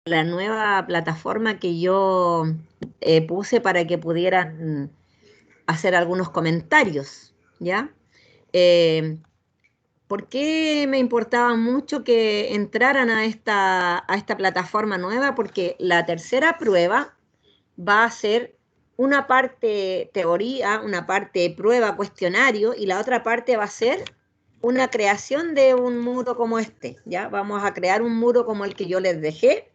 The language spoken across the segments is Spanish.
la nueva plataforma que yo puse para que pudieran hacer algunos comentarios, ¿ya? Eh, ¿Por qué me importaba mucho que entraran a esta plataforma nueva? Porque la tercera prueba va a ser una parte teoría, una parte prueba, cuestionario, y la otra parte va a ser una creación de un muro como este, ¿ya? Vamos a crear un muro como el que yo les dejé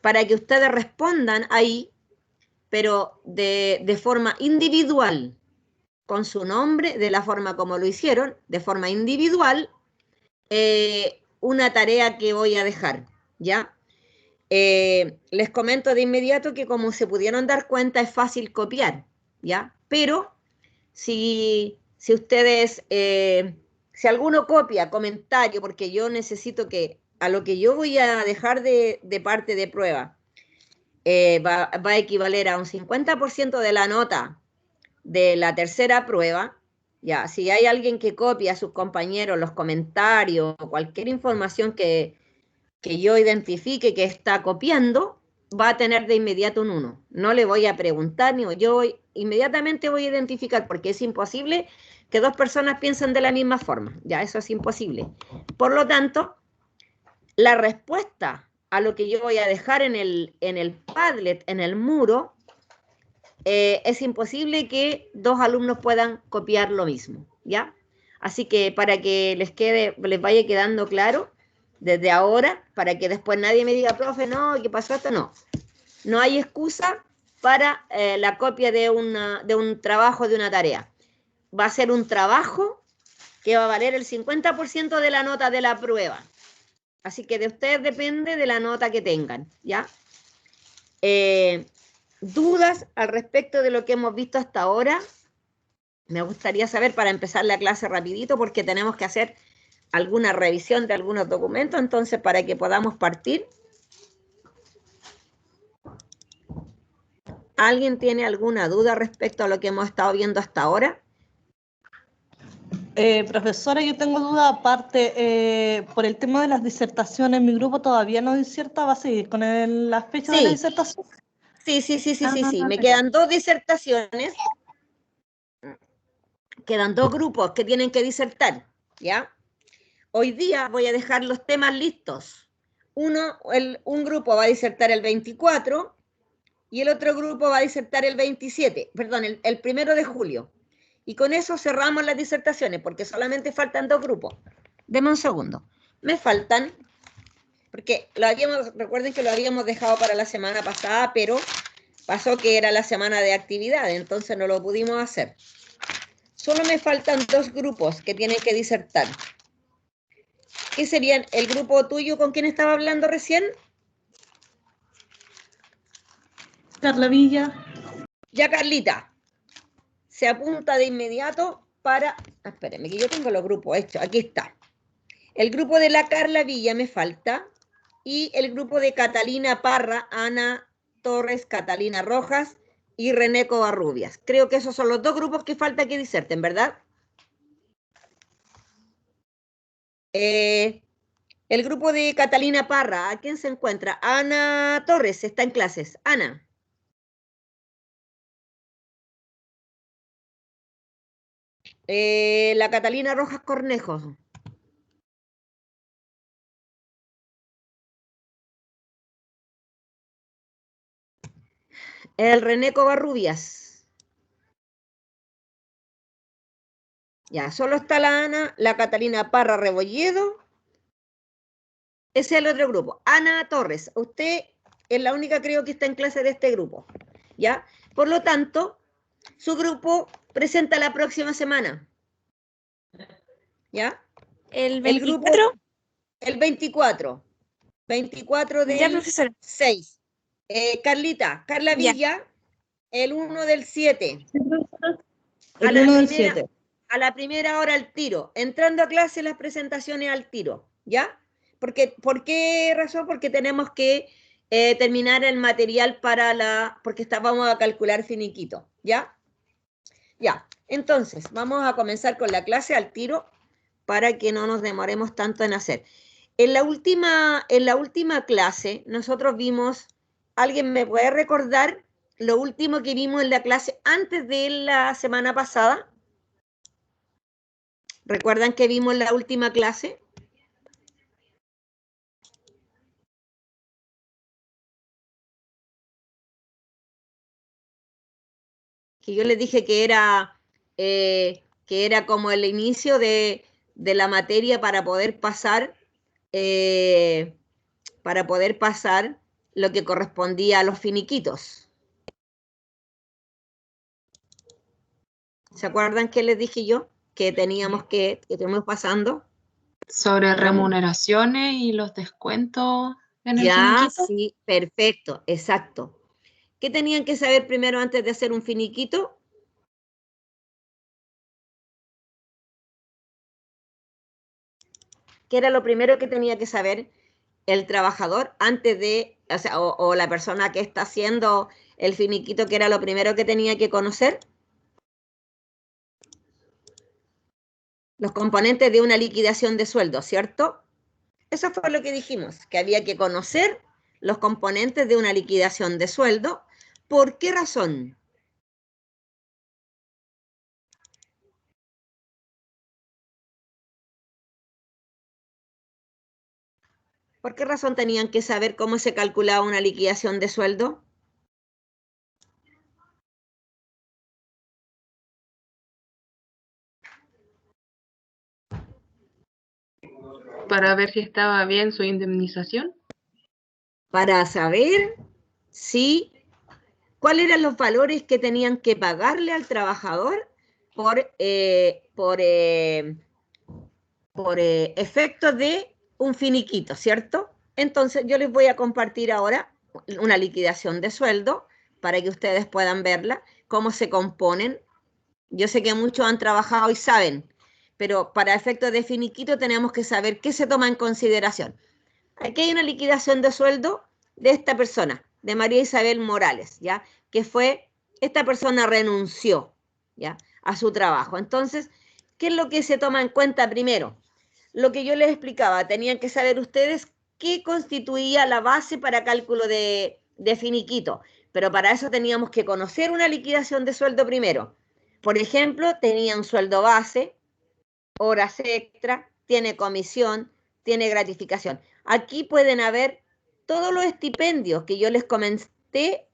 para que ustedes respondan ahí, pero de forma individual, con su nombre, de la forma como lo hicieron, de forma individual, una tarea que voy a dejar, ¿ya? Les comento de inmediato que como se pudieron dar cuenta es fácil copiar, ¿ya? Pero si ustedes, si alguno copia comentario, porque yo necesito que a lo que yo voy a dejar de parte de prueba, va a equivaler a un 50% de la nota de la tercera prueba, ya, si hay alguien que copia a sus compañeros los comentarios, cualquier información que yo identifique que está copiando, va a tener de inmediato un 1. No le voy a preguntar, ni yo inmediatamente voy a identificar, porque es imposible que dos personas piensen de la misma forma, ya, eso es imposible. Por lo tanto, la respuesta a lo que yo voy a dejar en el Padlet, en el muro, es imposible que dos alumnos puedan copiar lo mismo, ¿ya? Así que para que les vaya quedando claro desde ahora, para que después nadie me diga, profe, no, ¿qué pasó esto? No, no hay excusa para la copia de un trabajo, de una tarea. Va a ser un trabajo que va a valer el 50% de la nota de la prueba. Así que de ustedes depende de la nota que tengan, ¿ya? ¿Dudas al respecto de lo que hemos visto hasta ahora? Me gustaría saber para empezar la clase rapidito porque tenemos que hacer alguna revisión de algunos documentos, entonces para que podamos partir. ¿Alguien tiene alguna duda respecto a lo que hemos estado viendo hasta ahora? Profesora, yo tengo duda aparte, por el tema de las disertaciones, mi grupo todavía no diserta, ¿va a seguir con la fecha de la Sí, disertación? sí. Me quedan 2 disertaciones, quedan 2 grupos que tienen que disertar, ¿ya? Hoy día voy a dejar los temas listos. Un grupo va a disertar el 24 y el otro grupo va a disertar el 27, perdón, el 1 de julio. Y con eso cerramos las disertaciones, porque solamente faltan 2 grupos. Deme un segundo. Me faltan, porque recuerden que lo habíamos dejado para la semana pasada, pero pasó que era la semana de actividad, entonces no lo pudimos hacer. Solo me faltan 2 grupos que tienen que disertar. ¿Qué serían el grupo tuyo con quien estaba hablando recién? Carla Villa. Ya, Carlita, se apunta de inmediato para... Espérenme, que yo tengo los grupos hechos. Aquí está. El grupo de la Carla Villa me falta. Y el grupo de Catalina Parra, Ana Torres, Catalina Rojas y René Covarrubias. Creo que esos son los 2 grupos que falta que diserten, ¿verdad? El grupo de Catalina Parra, ¿a quién se encuentra? Ana Torres, está en clases. Ana. La Catalina Rojas Cornejo. El René Covarrubias. Ya, solo está la Ana, la Catalina Parra Rebolledo. Ese es el otro grupo. Ana Torres, usted es la única, creo, que está en clase de este grupo. ¿Ya? Por lo tanto, su grupo presenta la próxima semana. ¿Ya? ¿El 24? El 24. 24 del Ya, profesora. 6. Carla Villa, ya. El 1 del 7. El 1 del 7. A la primera hora al tiro. Entrando a clase las presentaciones al tiro. ¿Ya? ¿Por qué razón? Porque tenemos que terminar el material porque vamos a calcular finiquito. ¿Ya? Ya. Entonces, vamos a comenzar con la clase al tiro para que no nos demoremos tanto en hacer. En la última clase nosotros vimos, ¿alguien me puede recordar lo último que vimos en la clase antes de la semana pasada? ¿Recuerdan que vimos en la última clase? Que yo les dije que era como el inicio de la materia para poder pasar lo que correspondía a los finiquitos. ¿Se acuerdan que les dije yo? Que teníamos que estuvimos pasando. Sobre remuneraciones y los descuentos en el Ya, finiquito. sí, perfecto, exacto. ¿Qué tenían que saber primero antes de hacer un finiquito? ¿Qué era lo primero que tenía que saber el trabajador antes de, o sea, o la persona que está haciendo el finiquito, que era lo primero que tenía que conocer? Los componentes de una liquidación de sueldo, ¿cierto? Eso fue lo que dijimos, que había que conocer los componentes de una liquidación de sueldo. ¿Por qué razón? ¿Por qué razón tenían que saber cómo se calculaba una liquidación de sueldo? Para ver si estaba bien su indemnización. Para saber si cuáles eran los valores que tenían que pagarle al trabajador por efecto de un finiquito, ¿cierto? Entonces yo les voy a compartir ahora una liquidación de sueldo para que ustedes puedan verla, cómo se componen. Yo sé que muchos han trabajado y saben, pero para efectos de finiquito tenemos que saber qué se toma en consideración. Aquí hay una liquidación de sueldo de esta persona, de María Isabel Morales, ¿ya? Que esta persona renunció, ¿ya? A su trabajo. Entonces, ¿qué es lo que se toma en cuenta primero? Lo que yo les explicaba, tenían que saber ustedes qué constituía la base para cálculo de finiquito, pero para eso teníamos que conocer una liquidación de sueldo primero. Por ejemplo, tenía un sueldo base, horas extra, tiene comisión, tiene gratificación. Aquí pueden haber todos los estipendios que yo les comenté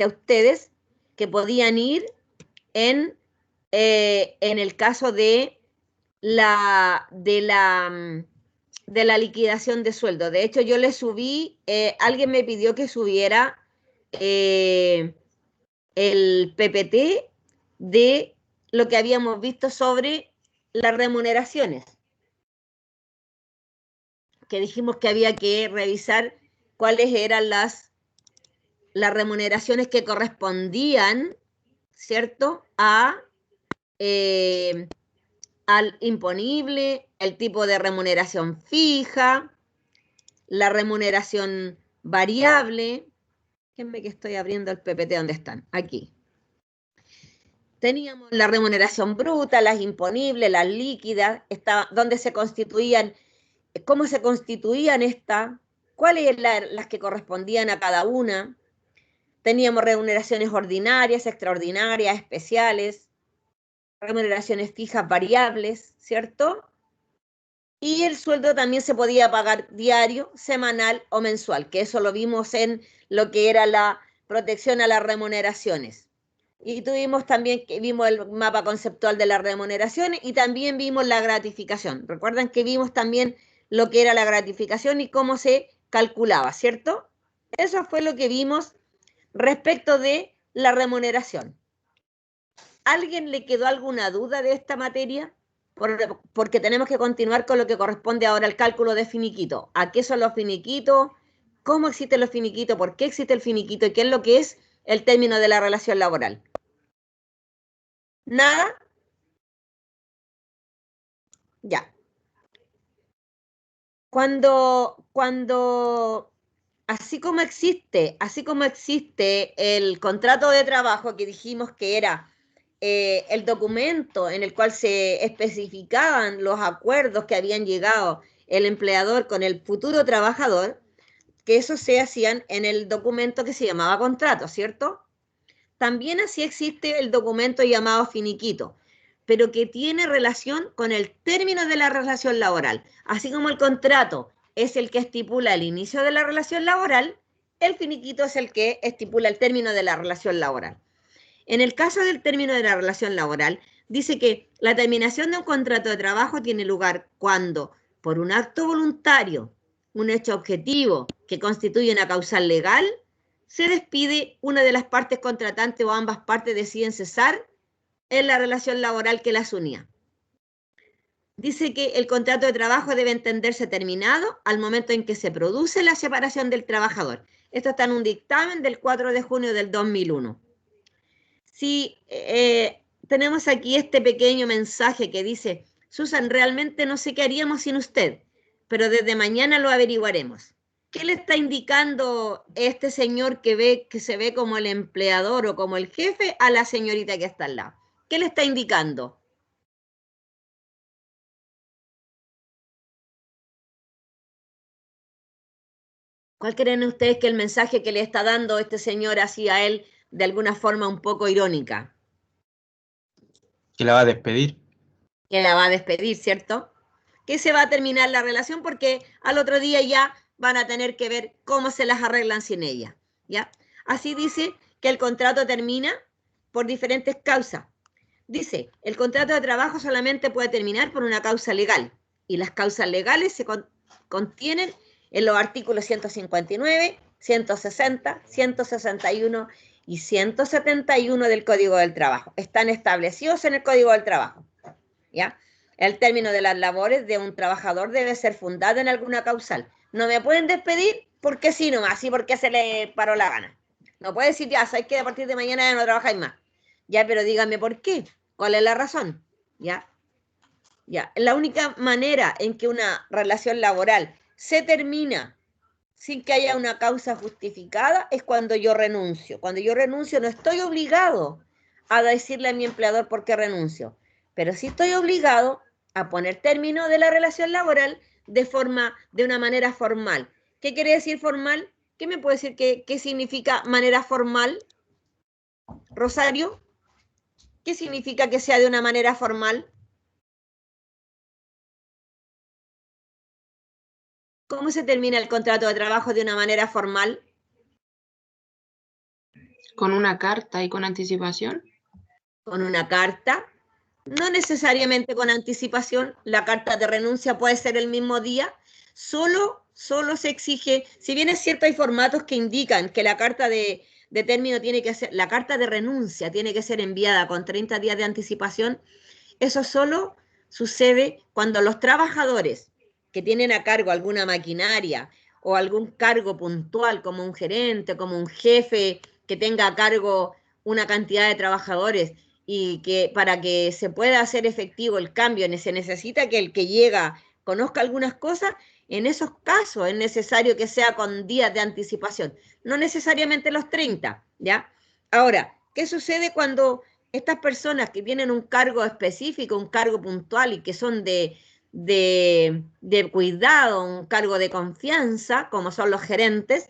a ustedes, que podían ir en el caso de la liquidación de sueldo. De hecho, yo le subí, alguien me pidió que subiera el PPT de lo que habíamos visto sobre las remuneraciones, que dijimos que había que revisar cuáles eran las remuneraciones que correspondían, ¿cierto?, al imponible, el tipo de remuneración fija, la remuneración variable. Déjenme que estoy abriendo el PPT, ¿dónde están? Aquí. Teníamos la remuneración bruta, las imponibles, las líquidas, donde se constituían, cómo se constituían estas, cuáles eran las que correspondían a cada una. Teníamos remuneraciones ordinarias, extraordinarias, especiales, remuneraciones fijas variables, ¿cierto? Y el sueldo también se podía pagar diario, semanal o mensual, que eso lo vimos en lo que era la protección a las remuneraciones. Y tuvimos también que vimos el mapa conceptual de las remuneraciones y también vimos la gratificación. Recuerdan que vimos también lo que era la gratificación y cómo se calculaba, ¿cierto? Eso fue lo que vimos respecto de la remuneración. ¿Alguien le quedó alguna duda de esta materia? Porque tenemos que continuar con lo que corresponde ahora al cálculo de finiquito. ¿A qué son los finiquitos? ¿Cómo existen los finiquitos? ¿Por qué existe el finiquito? ¿Y qué es lo que es el término de la relación laboral? ¿Nada? Ya. Así como existe el contrato de trabajo que dijimos que era el documento en el cual se especificaban los acuerdos que habían llegado el empleador con el futuro trabajador, que eso se hacían en el documento que se llamaba contrato, ¿cierto? También así existe el documento llamado finiquito, pero que tiene relación con el término de la relación laboral. Así como el contrato es el que estipula el inicio de la relación laboral, el finiquito es el que estipula el término de la relación laboral. En el caso del término de la relación laboral, dice que la terminación de un contrato de trabajo tiene lugar cuando, por un acto voluntario, un hecho objetivo que constituye una causal legal, se despide una de las partes contratantes o ambas partes deciden cesar en la relación laboral que las unía. Dice que el contrato de trabajo debe entenderse terminado al momento en que se produce la separación del trabajador. Esto está en un dictamen del 4 de junio del 2001. Si tenemos aquí este pequeño mensaje que dice, Susan, realmente no sé qué haríamos sin usted, pero desde mañana lo averiguaremos. ¿Qué le está indicando este señor que se ve como el empleador o como el jefe a la señorita que está al lado? ¿Qué le está indicando? ¿Cuál creen ustedes que el mensaje que le está dando este señor así a él de alguna forma un poco irónica? Que la va a despedir. Que la va a despedir, ¿cierto? Que se va a terminar la relación porque al otro día ya van a tener que ver cómo se las arreglan sin ella, ¿ya? Así dice que el contrato termina por diferentes causas. Dice, el contrato de trabajo solamente puede terminar por una causa legal y las causas legales se contienen en los artículos 159, 160, 161 y 171 del Código del Trabajo. Están establecidos en el Código del Trabajo, ¿ya? El término de las labores de un trabajador debe ser fundado en alguna causal. No me pueden despedir porque sí nomás, así porque se le paró la gana. No puede decir, ya, sabes que a partir de mañana ya no trabajáis más. Ya, pero dígame por qué. ¿Cuál es la razón? ¿Ya? Ya. La única manera en que una relación laboral se termina sin que haya una causa justificada es cuando yo renuncio. Cuando yo renuncio no estoy obligado a decirle a mi empleador por qué renuncio, pero sí estoy obligado a poner término de la relación laboral de una manera formal. ¿Qué quiere decir formal? ¿Qué me puede decir qué significa manera formal? Rosario, ¿qué significa que sea de una manera formal? ¿Cómo se termina el contrato de trabajo de una manera formal? Con una carta y con anticipación. Con una carta, no necesariamente con anticipación, la carta de renuncia puede ser el mismo día, solo se exige, si bien es cierto hay formatos que indican que la carta de término tiene que ser, la carta de renuncia tiene que ser enviada con 30 días de anticipación, eso solo sucede cuando los trabajadores que tienen a cargo alguna maquinaria o algún cargo puntual como un gerente, como un jefe que tenga a cargo una cantidad de trabajadores y que para que se pueda hacer efectivo el cambio se necesita que el que llega conozca algunas cosas, en esos casos es necesario que sea con días de anticipación, no necesariamente los 30, ¿ya? Ahora, ¿qué sucede cuando estas personas que tienen un cargo específico, un cargo puntual y que son de cuidado, un cargo de confianza, como son los gerentes,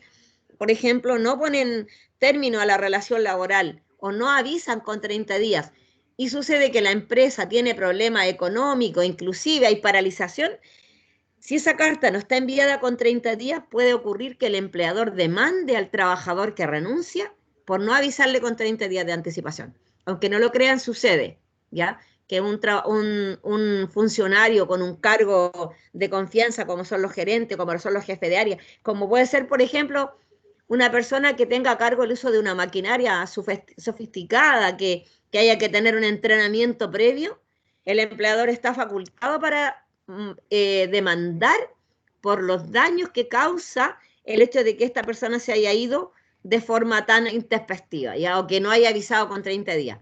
por ejemplo, no ponen término a la relación laboral o no avisan con 30 días y sucede que la empresa tiene problemas económicos, inclusive hay paralización, si esa carta no está enviada con 30 días, puede ocurrir que el empleador demande al trabajador que renuncia por no avisarle con 30 días de anticipación. Aunque no lo crean, sucede, ¿ya? Que un funcionario con un cargo de confianza, como son los gerentes, como son los jefes de área, como puede ser, por ejemplo, una persona que tenga a cargo el uso de una maquinaria sofisticada, que haya que tener un entrenamiento previo, el empleador está facultado para demandar por los daños que causa el hecho de que esta persona se haya ido de forma tan intempestiva, ¿ya? O que no haya avisado con 30 días.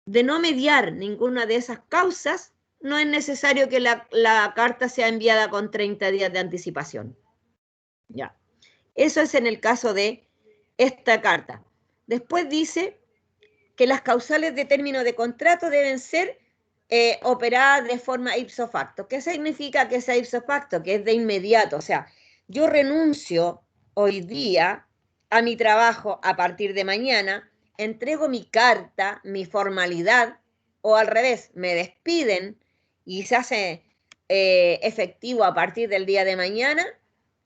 De no mediar ninguna de esas causas, no es necesario que la carta sea enviada con 30 días de anticipación. Ya. Eso es en el caso de esta carta. Después dice que las causales de término de contrato deben ser operada de forma ipso facto. ¿Qué significa que sea ipso facto? Que es de inmediato. O sea, yo renuncio hoy día a mi trabajo a partir de mañana, entrego mi carta, mi formalidad, o al revés, me despiden y se hace efectivo a partir del día de mañana.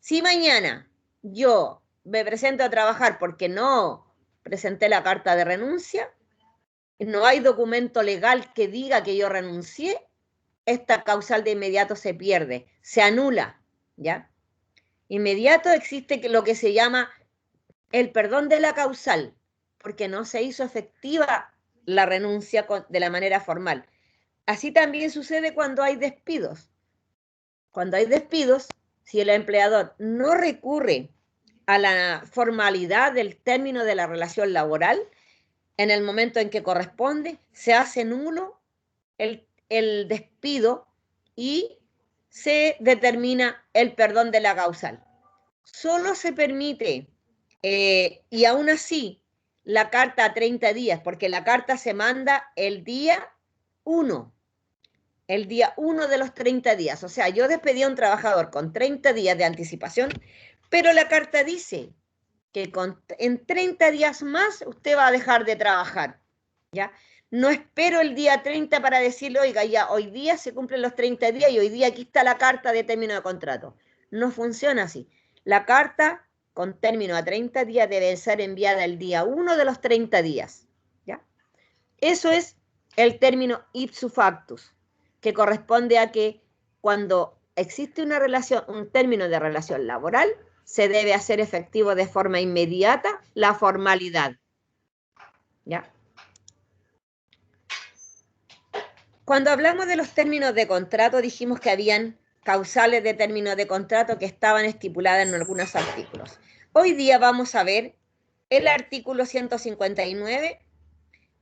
Si mañana yo me presento a trabajar porque no presenté la carta de renuncia, no hay documento legal que diga que yo renuncié, esta causal de inmediato se pierde, se anula, ¿ya? Inmediato existe lo que se llama el perdón de la causal, porque no se hizo efectiva la renuncia de la manera formal. Así también sucede cuando hay despidos. Cuando hay despidos, si el empleador no recurre a la formalidad del término de la relación laboral, en el momento en que corresponde, se hace nulo el despido y se determina el perdón de la causal. Solo se permite, y aún así, la carta a 30 días, porque la carta se manda el día 1 de los 30 días. O sea, yo despedí a un trabajador con 30 días de anticipación, pero la carta dice que en 30 días más usted va a dejar de trabajar, ¿ya? No espero el día 30 para decirle, oiga, ya hoy día se cumplen los 30 días y hoy día aquí está la carta de término de contrato. No funciona así. La carta con término a 30 días debe ser enviada el día 1 de los 30 días, ¿ya? Eso es el término ipso factus, que corresponde a que cuando existe una relación, un término de relación laboral, se debe hacer efectivo de forma inmediata la formalidad, ¿ya? Cuando hablamos de los términos de contrato, dijimos que habían causales de términos de contrato que estaban estipuladas en algunos artículos. Hoy día vamos a ver el artículo 159,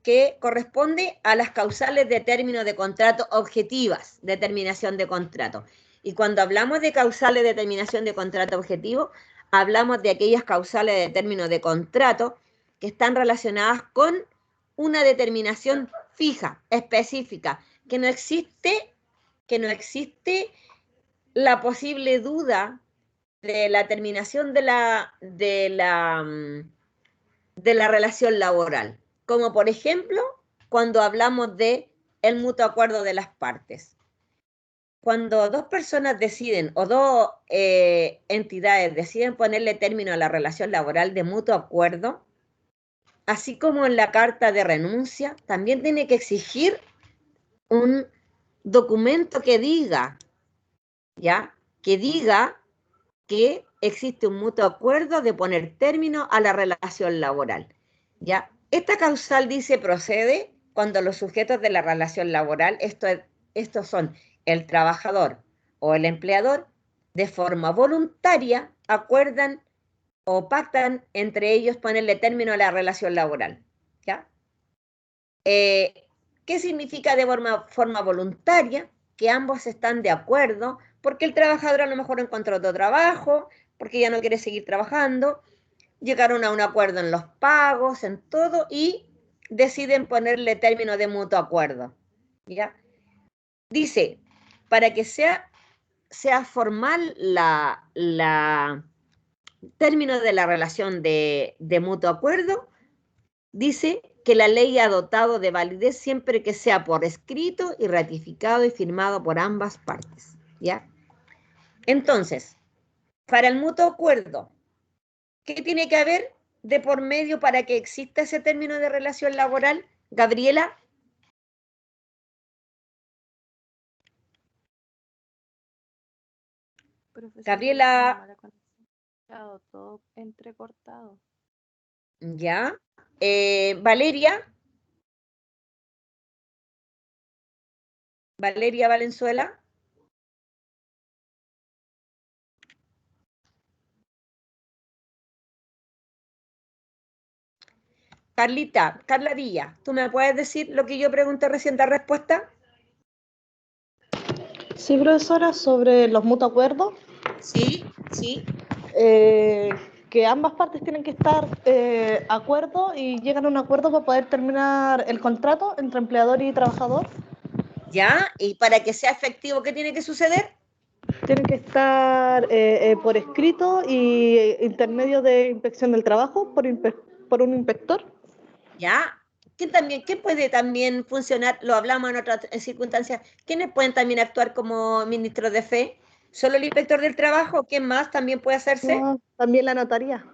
que corresponde a las causales de término de contrato objetivas de terminación de contrato. Y cuando hablamos de causales de terminación de contrato objetivo, hablamos de aquellas causales de término de contrato que están relacionadas con una determinación fija, específica, que no existe la posible duda de la terminación de la relación laboral, como por ejemplo cuando hablamos de el mutuo acuerdo de las partes. Cuando dos personas deciden o dos entidades deciden ponerle término a la relación laboral de mutuo acuerdo, así como en la carta de renuncia, también tiene que exigir un documento que diga, ¿ya? Que diga que existe un mutuo acuerdo de poner término a la relación laboral, ¿ya? Esta causal dice procede cuando los sujetos de la relación laboral, estos son el trabajador o el empleador, de forma voluntaria acuerdan o pactan entre ellos ponerle término a la relación laboral, ¿ya? ¿Qué significa de forma voluntaria? Que ambos están de acuerdo, porque el trabajador a lo mejor encontró otro trabajo, porque ya no quiere seguir trabajando, llegaron a un acuerdo en los pagos, en todo, y deciden ponerle término de mutuo acuerdo, ¿ya? Dice, para que sea formal la término de la relación de mutuo acuerdo, dice que la ley ha dotado de validez siempre que sea por escrito y ratificado y firmado por ambas partes, ¿ya? Entonces, para el mutuo acuerdo, ¿qué tiene que haber de por medio para que exista ese término de relación laboral? Gabriela. Profesora, Gabriela. todo entrecortado. Ya. Valeria. Valeria Valenzuela. Carla Villa, ¿tú me puedes decir lo que yo pregunté recién, dar respuesta? Sí, profesora, sobre los mutuos acuerdos. Sí, sí. Que ambas partes tienen que estar de acuerdo y llegan a un acuerdo para poder terminar el contrato entre empleador y trabajador. ¿Ya? Y para que sea efectivo, ¿qué tiene que suceder? Tiene que estar por escrito y intermedio de inspección del trabajo por un inspector. ¿Ya? ¿Qué puede también funcionar? Lo hablamos en otras circunstancias. ¿Quiénes pueden también actuar como ministros de fe? ¿Solo el inspector del trabajo? ¿Quién más también puede hacerse? No, también la notaría.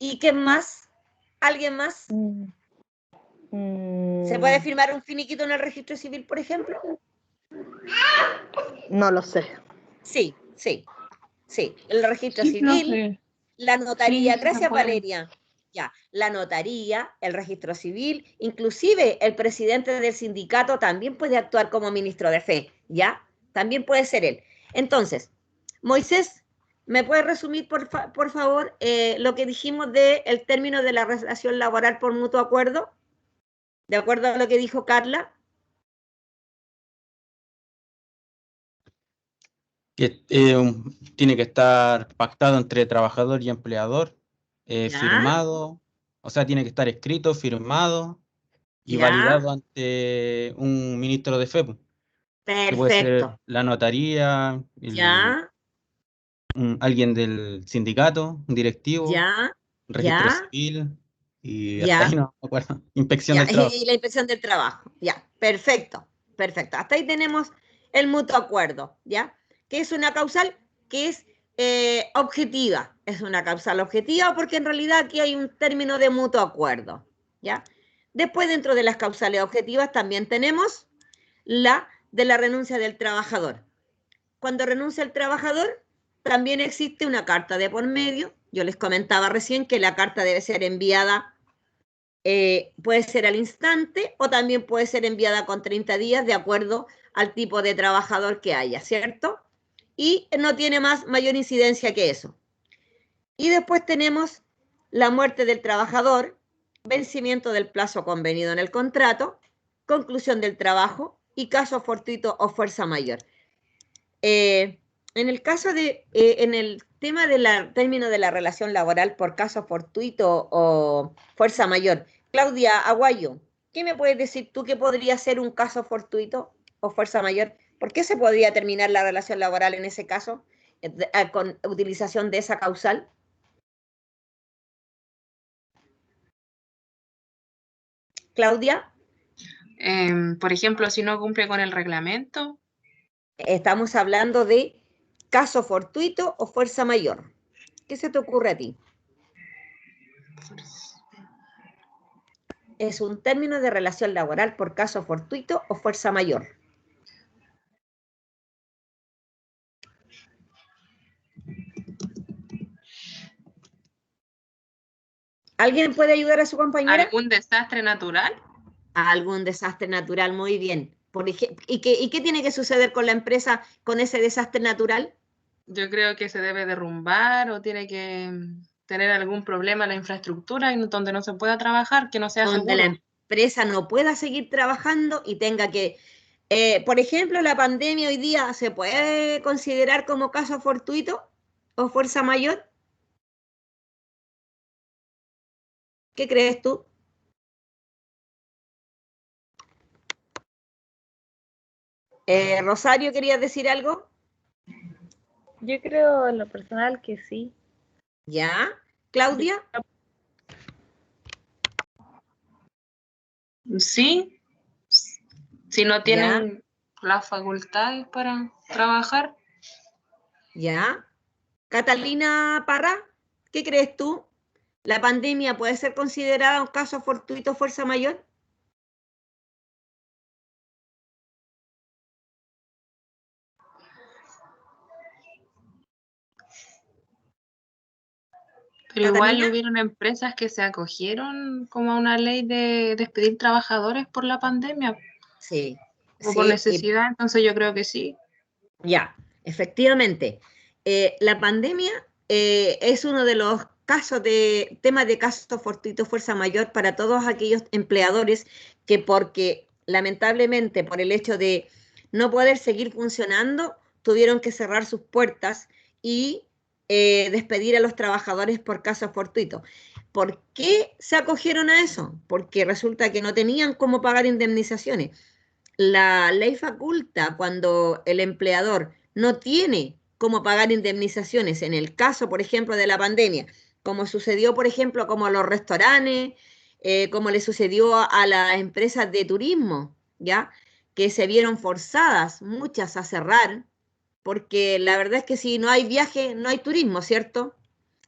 ¿Y quién más? ¿Alguien más? ¿Se puede firmar un finiquito en el registro civil, por ejemplo? No lo sé. Sí, sí, sí. El registro Sí, civil, profe. la Sí, notaría, sí se gracias puede. Valeria. Ya, la notaría, el registro civil, inclusive el presidente del sindicato también puede actuar como ministro de fe, ¿ya? También puede ser él. Entonces, Moisés, ¿me puedes resumir, por favor, lo que dijimos del término de la relación laboral por mutuo acuerdo? ¿De acuerdo a lo que dijo Carla? Que tiene que estar pactado entre trabajador y empleador, Ya, firmado, o sea, tiene que estar escrito, firmado y ya, validado ante un ministro de fe, que puede ser perfecto. la notaría, Ya, alguien del sindicato, un directivo, ya, registro ya, civil y hasta ahí ya, no me acuerdo, inspección ya. del trabajo. Y la inspección del trabajo. Ya, perfecto, perfecto. Hasta ahí tenemos el mutuo acuerdo, ¿ya? Que es una causal que es objetiva. Es una causal objetiva porque en realidad aquí hay un término de mutuo acuerdo, ¿ya? Después, dentro de las causales objetivas, también tenemos la de la renuncia del trabajador. Cuando renuncia el trabajador, también existe una carta de por medio. Yo les comentaba recién que la carta debe ser enviada, puede ser al instante o también puede ser enviada con 30 días de acuerdo al tipo de trabajador que haya, ¿cierto? Y no tiene mayor incidencia que eso. Y después tenemos la muerte del trabajador, vencimiento del plazo convenido en el contrato, conclusión del trabajo y caso fortuito o fuerza mayor. En el caso en el tema del término de la relación laboral por caso fortuito o fuerza mayor, Claudia Aguayo, ¿qué me puedes decir tú que podría ser un caso fortuito o fuerza mayor? ¿Por qué se podría terminar la relación laboral en ese caso con utilización de esa causal? Claudia, Por ejemplo, si no cumple con el reglamento, estamos hablando de caso fortuito o fuerza mayor. ¿Qué se te ocurre a ti? Es un término de relación laboral por caso fortuito o fuerza mayor. ¿Alguien puede ayudar a su compañera? algún desastre natural, A algún desastre natural, muy bien. ¿Y qué tiene que suceder con la empresa con ese desastre natural? yo creo que se debe derrumbar o tiene que tener algún problema en la infraestructura y donde no se pueda trabajar, que no sea Donde la seguro. empresa no pueda seguir trabajando y tenga que, por ejemplo, la pandemia hoy día se puede considerar como caso fortuito o fuerza mayor. ¿Qué crees tú? Rosario, ¿querías decir algo? Yo creo en lo personal que sí. ¿Ya? ¿Claudia? Sí, si no ¿Ya? tienen las facultades para trabajar, ¿Ya? Catalina Parra, ¿qué crees tú? ¿La pandemia puede ser considerada un caso fortuito fuerza mayor? pero igual Catalina, hubieron empresas que se acogieron como a una ley de despedir trabajadores por la pandemia sí, o por sí, necesidad, entonces yo creo que sí. ya, efectivamente. La pandemia es uno de los casos temas de caso fortuito fuerza mayor para todos aquellos empleadores que porque lamentablemente por el hecho de no poder seguir funcionando, tuvieron que cerrar sus puertas y despedir a los trabajadores por caso fortuito. ¿Por qué se acogieron a eso? Porque resulta que no tenían cómo pagar indemnizaciones. la ley faculta cuando el empleador no tiene cómo pagar indemnizaciones, en el caso, por ejemplo, de la pandemia, como sucedió, por ejemplo, como a los restaurantes, como le sucedió a las empresas de turismo, ¿ya? Que se vieron forzadas, muchas, a cerrar, porque la verdad es que si no hay viaje, no hay turismo, ¿cierto?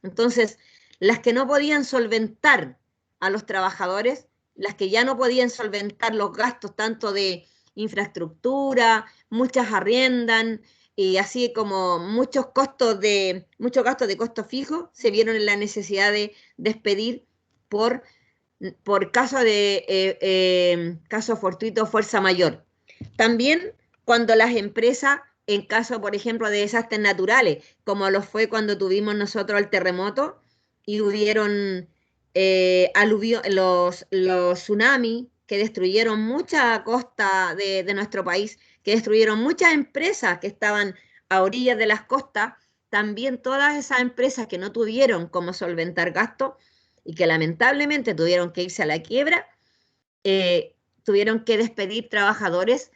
Entonces, las que no podían solventar a los trabajadores, las que ya no podían solventar los gastos tanto de infraestructura, muchas arriendan, y así como muchos gastos de costo fijo, se vieron en la necesidad de despedir por, caso fortuito, fuerza mayor. También cuando las empresas, en caso, por ejemplo, de desastres naturales, como lo fue cuando tuvimos nosotros el terremoto y hubieron los tsunamis que destruyeron mucha costa de nuestro país, que destruyeron muchas empresas que estaban a orillas de las costas, también todas esas empresas que no tuvieron cómo solventar gastos y que lamentablemente tuvieron que irse a la quiebra, tuvieron que despedir trabajadores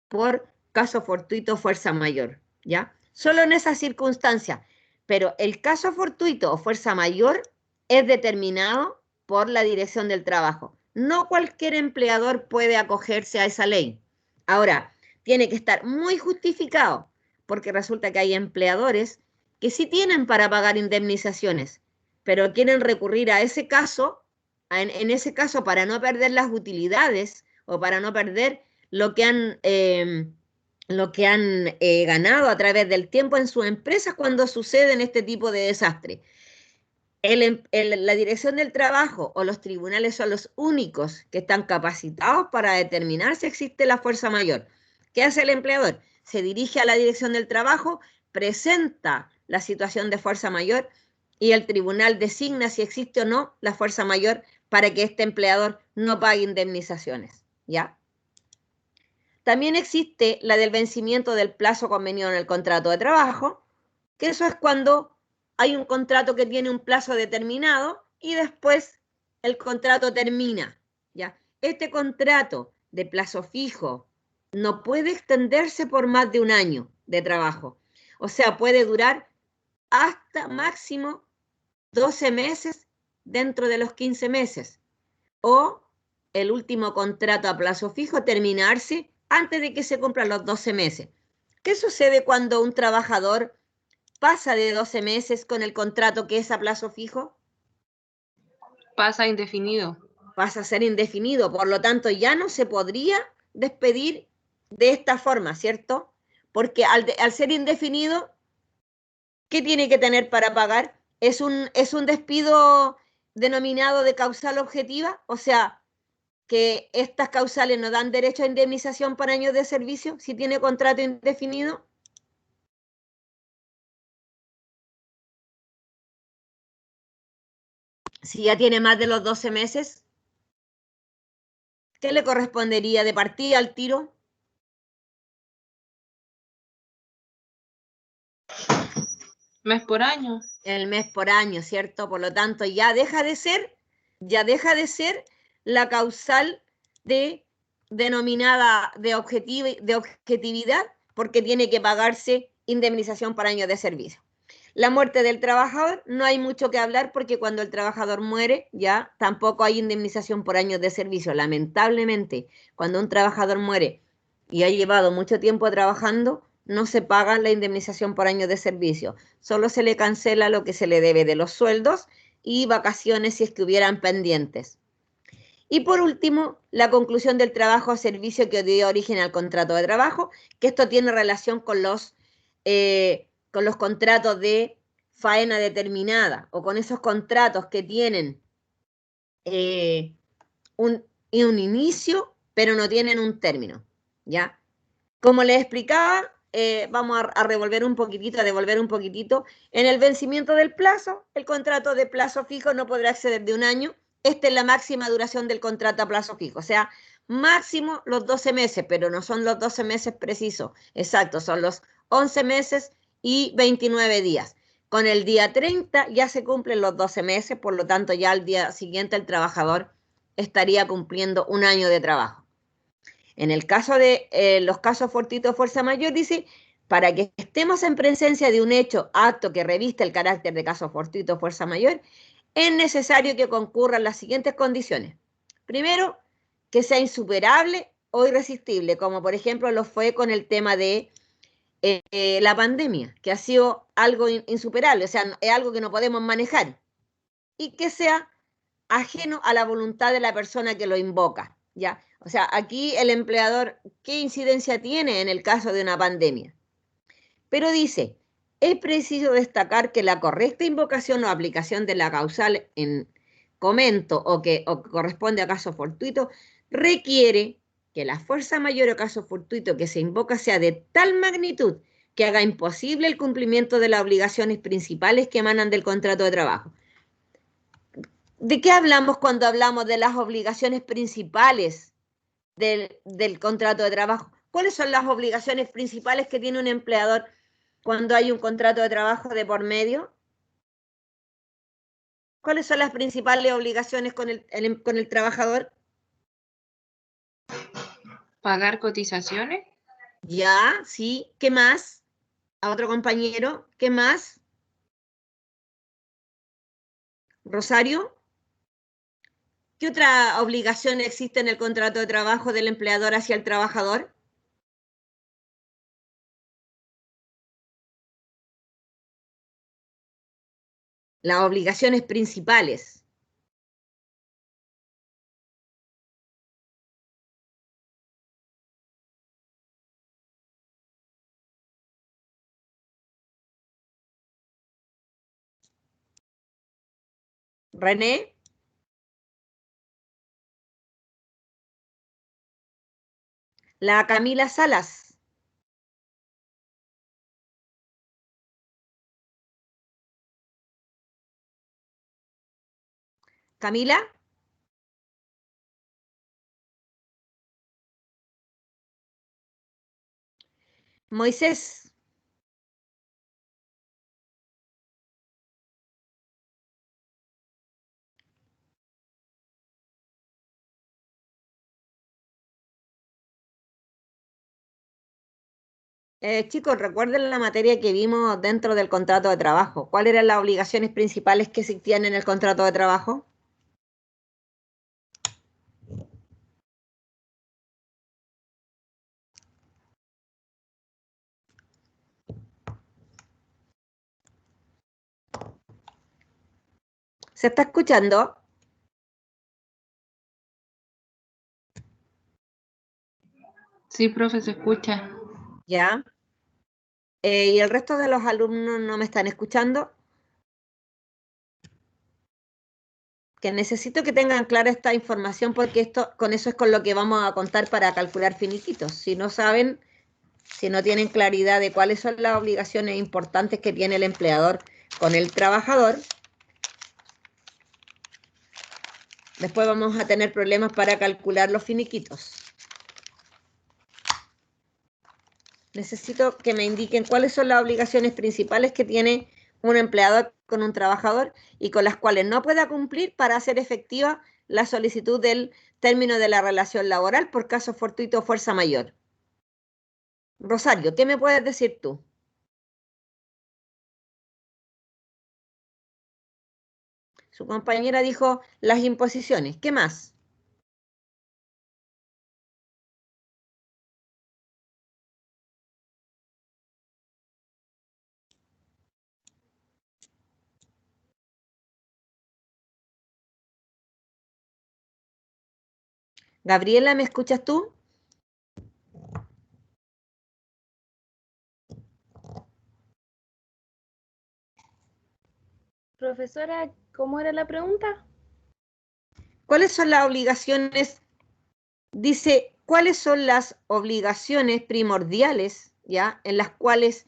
por caso fortuito, fuerza mayor, ¿ya? Solo en esas circunstancias, pero el caso fortuito o fuerza mayor es determinado por la Dirección del Trabajo. No cualquier empleador puede acogerse a esa ley. Ahora, tiene que estar muy justificado, porque resulta que hay empleadores que sí tienen para pagar indemnizaciones, pero quieren recurrir a ese caso, en ese caso, para no perder las utilidades o para no perder lo que han ganado a través del tiempo en sus empresas cuando suceden este tipo de desastres. La Dirección del Trabajo o los tribunales son los únicos que están capacitados para determinar si existe la fuerza mayor. ¿Qué hace el empleador? Se dirige a la Dirección del Trabajo, presenta la situación de fuerza mayor y el tribunal designa si existe o no la fuerza mayor para que este empleador no pague indemnizaciones, ¿ya? También existe la del vencimiento del plazo convenido en el contrato de trabajo, que eso es cuando hay un contrato que tiene un plazo determinado y después el contrato termina, ¿ya? Este contrato de plazo fijo no puede extenderse por más de un año de trabajo. O sea, puede durar hasta máximo 12 meses dentro de los 15 meses. O el último contrato a plazo fijo terminarse antes de que se cumplan los 12 meses. ¿Qué sucede cuando un trabajador pasa de 12 meses con el contrato que es a plazo fijo? Pasa indefinido. Pasa a ser indefinido, por lo tanto ya no se podría despedir de esta forma, ¿cierto? Porque al ser indefinido, ¿qué tiene que tener para pagar? ¿Es un despido denominado de causal objetiva? O sea, que estas causales no dan derecho a indemnización por años de servicio si tiene contrato indefinido. Si ya tiene más de los 12 meses, ¿qué le correspondería de partida al tiro? Mes por año. El mes por año, ¿cierto? Por lo tanto, ya deja de ser la causal denominada de objetividad, porque tiene que pagarse indemnización por años de servicio. La muerte del trabajador, no hay mucho que hablar porque cuando el trabajador muere ya tampoco hay indemnización por años de servicio. Lamentablemente, cuando un trabajador muere y ha llevado mucho tiempo trabajando, no se paga la indemnización por años de servicio. Solo se le cancela lo que se le debe de los sueldos y vacaciones si es que hubieran pendientes. Y por último, la conclusión del trabajo a servicio que dio origen al contrato de trabajo, que esto tiene relación con los contratos de faena determinada o con esos contratos que tienen un inicio, pero no tienen un término, ¿ya? Como les explicaba, vamos a devolver un poquitito. En el vencimiento del plazo, el contrato de plazo fijo no podrá exceder de un año. Esta es la máxima duración del contrato a plazo fijo, o sea, máximo los 12 meses, pero no son los 12 meses precisos, exacto, son los 11 meses y 29 días. Con el día 30 ya se cumplen los 12 meses, por lo tanto ya al día siguiente el trabajador estaría cumpliendo un año de trabajo. En el caso de los casos fortuitos fuerza mayor, dice, para que estemos en presencia de un hecho, acto que reviste el carácter de caso fortuito fuerza mayor, es necesario que concurran las siguientes condiciones. Primero, que sea insuperable o irresistible, como por ejemplo lo fue con el tema de la pandemia, que ha sido algo insuperable, o sea, es algo que no podemos manejar, y que sea ajeno a la voluntad de la persona que lo invoca, ¿ya? O sea, aquí el empleador, ¿qué incidencia tiene en el caso de una pandemia? Pero dice, es preciso destacar que la correcta invocación o aplicación de la causal en comento o que corresponde a caso fortuito requiere que la fuerza mayor o caso fortuito que se invoca sea de tal magnitud que haga imposible el cumplimiento de las obligaciones principales que emanan del contrato de trabajo. ¿De qué hablamos cuando hablamos de las obligaciones principales del contrato de trabajo? ¿Cuáles son las obligaciones principales que tiene un empleador cuando hay un contrato de trabajo de por medio? ¿Cuáles son las principales obligaciones con el trabajador? ¿Pagar cotizaciones? Ya, sí. ¿Qué más? ¿A otro compañero? ¿Qué más? ¿Rosario? ¿Qué otra obligación existe en el contrato de trabajo del empleador hacia el trabajador? Las obligaciones principales. René. La Camila Salas. Camila. Moisés. Chicos, recuerden la materia que vimos dentro del contrato de trabajo. ¿Cuáles eran las obligaciones principales que existían en el contrato de trabajo? ¿Se está escuchando? Sí, profe, se escucha. ¿Ya? ¿Y el resto de los alumnos no me están escuchando? Que necesito que tengan clara esta información porque esto, con eso es con lo que vamos a contar para calcular finiquitos. Si no saben, si no tienen claridad de cuáles son las obligaciones importantes que tiene el empleador con el trabajador, después vamos a tener problemas para calcular los finiquitos. Necesito que me indiquen cuáles son las obligaciones principales que tiene un empleador con un trabajador y con las cuales no pueda cumplir para hacer efectiva la solicitud del término de la relación laboral por caso fortuito o fuerza mayor. Rosario, ¿qué me puedes decir tú? Su compañera dijo las imposiciones. ¿Qué más? Gabriela, ¿me escuchas tú? Profesora, ¿cómo era la pregunta? ¿Cuáles son las obligaciones? Dice, ¿cuáles son las obligaciones primordiales, ya, en las cuales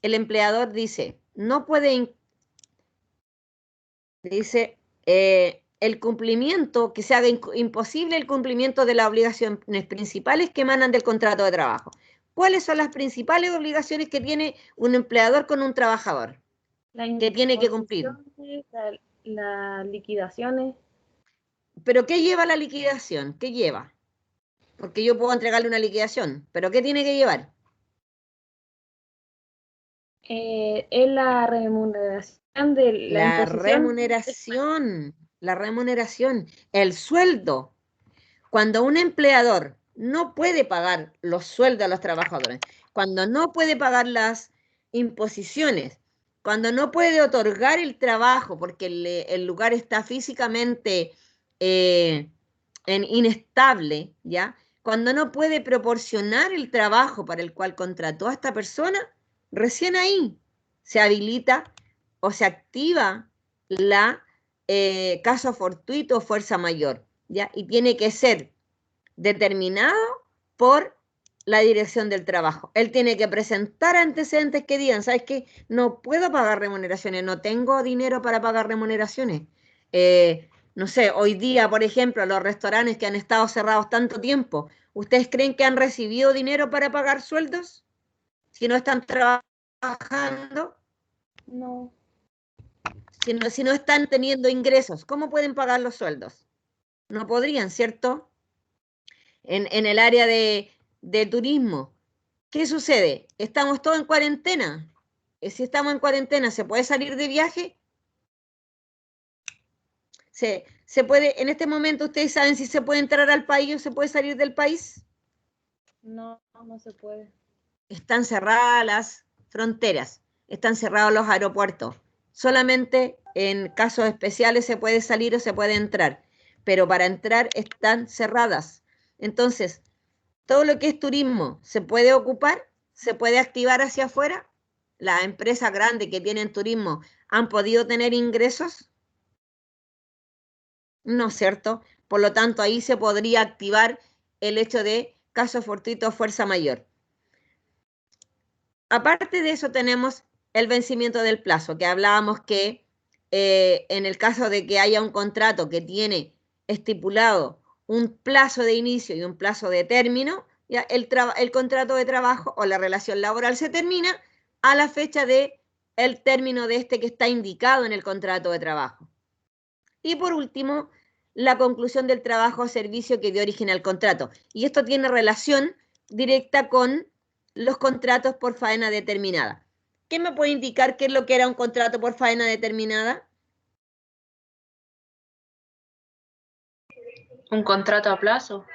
el empleador dice, no puede, dice, el cumplimiento, que se haga imposible el cumplimiento de las obligaciones principales que emanan del contrato de trabajo? ¿Cuáles son las principales obligaciones que tiene un empleador con un trabajador que tiene que cumplir? Las liquidaciones. ¿Pero qué lleva la liquidación? ¿Qué lleva? Porque yo puedo entregarle una liquidación, pero ¿qué tiene que llevar? Es la remuneración de la La imposición. remuneración, el sueldo. Cuando un empleador no puede pagar los sueldos a los trabajadores, cuando no puede pagar las imposiciones, cuando no puede otorgar el trabajo porque el lugar está físicamente inestable, ¿ya? Cuando no puede proporcionar el trabajo para el cual contrató a esta persona, recién ahí se habilita o se activa la caso fortuito o fuerza mayor, ¿ya? Y tiene que ser determinado por la dirección del trabajo. Él tiene que presentar antecedentes que digan, ¿sabes qué? No puedo pagar remuneraciones, no tengo dinero para pagar remuneraciones. No sé, hoy día, por ejemplo, los restaurantes que han estado cerrados tanto tiempo, ¿ustedes creen que han recibido dinero para pagar sueldos? Si no están trabajando, No. si no están teniendo ingresos, ¿cómo pueden pagar los sueldos? No podrían, ¿cierto? En el área de turismo, ¿qué sucede? Estamos todos en cuarentena. Si estamos en cuarentena, ¿se puede salir de viaje? ¿Se puede, en este momento ustedes saben si se puede entrar al país o se puede salir del país? No, no se puede. Están cerradas las fronteras, están cerrados los aeropuertos. Solamente en casos especiales se puede salir o se puede entrar, pero para entrar están cerradas. Entonces, todo lo que es turismo se puede ocupar, se puede activar hacia afuera. Las empresas grandes que tienen turismo han podido tener ingresos, ¿no es cierto? Por lo tanto, ahí se podría activar el hecho de caso fortuito o fuerza mayor. Aparte de eso, tenemos el vencimiento del plazo, que hablábamos que en el caso de que haya un contrato que tiene estipulado un plazo de inicio y un plazo de término, ya el contrato de trabajo o la relación laboral se termina a la fecha de el término de este que está indicado en el contrato de trabajo. Y por último, la conclusión del trabajo o servicio que dio origen al contrato. Y esto tiene relación directa con los contratos por faena determinada. ¿Qué me puede indicar qué es lo que era un contrato por faena determinada? Un contrato a plazo.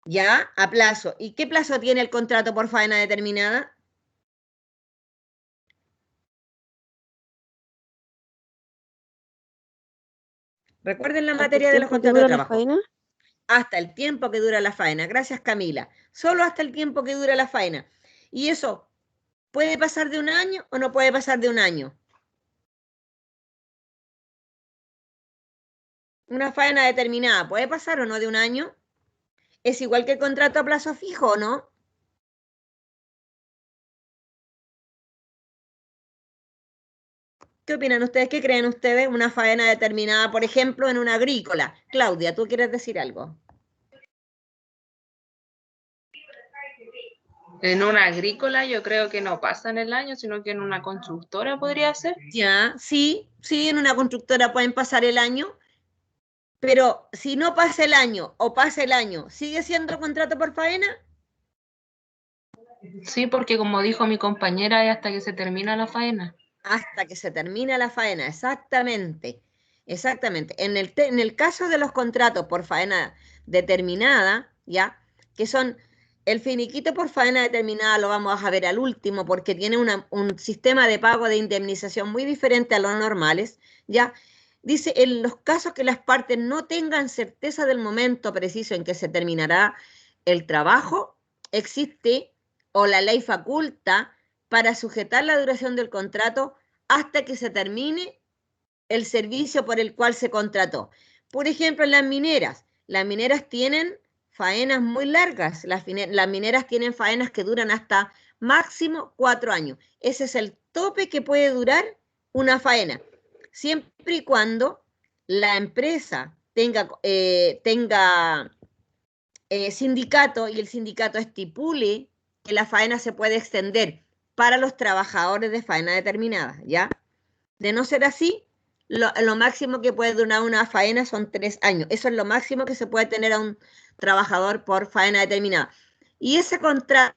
Ya, a plazo. ¿Y qué plazo tiene el contrato por faena determinada? Recuerden la ¿Hasta el materia de los tiempo que contratos de dura la trabajo. faena? Hasta el tiempo que dura la faena. Gracias, Camila. Solo hasta el tiempo que dura la faena. Y eso puede pasar de un año o no puede pasar de un año. Una faena determinada, ¿puede pasar o no de un año? ¿Es igual que el contrato a plazo fijo o no? ¿Qué opinan ustedes? ¿Qué creen ustedes? Una faena determinada, por ejemplo, en una agrícola. Claudia, ¿tú quieres decir algo? En una agrícola yo creo que no pasa en el año, sino que en una constructora podría ser. Ya, sí, en una constructora pueden pasar el año, pero si no pasa el año o pasa el año, ¿sigue siendo contrato por faena? Sí, porque como dijo mi compañera, es hasta que se termina la faena. Hasta que se termina la faena, exactamente. Exactamente. En el caso de los contratos por faena determinada, ¿ya? Que son el finiquito por faena determinada, lo vamos a ver al último, porque tiene un sistema de pago de indemnización muy diferente a los normales, ¿ya? Dice, en los casos que las partes no tengan certeza del momento preciso en que se terminará el trabajo, existe o la ley faculta para sujetar la duración del contrato hasta que se termine el servicio por el cual se contrató. Por ejemplo, en las mineras tienen faenas muy largas, las mineras tienen faenas que duran hasta máximo 4 años. Ese es el tope que puede durar una faena, siempre y cuando la empresa tenga sindicato y el sindicato estipule que la faena se puede extender para los trabajadores de faena determinada, ¿ya? De no ser así, lo máximo que puede durar una faena son 3 años. Eso es lo máximo que se puede tener trabajador por faena determinada. Y ese contrato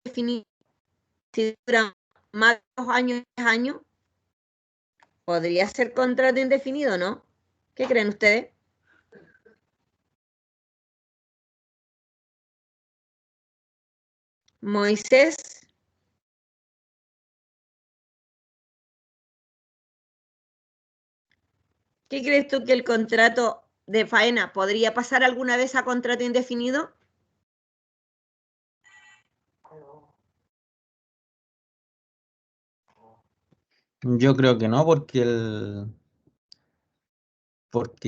definido, si dura más de 2 años, 3 años, podría ser contrato indefinido, ¿no? ¿Qué creen ustedes? Moisés. ¿Qué crees tú que el contrato de faena podría pasar alguna vez a contrato indefinido? Yo creo que no, porque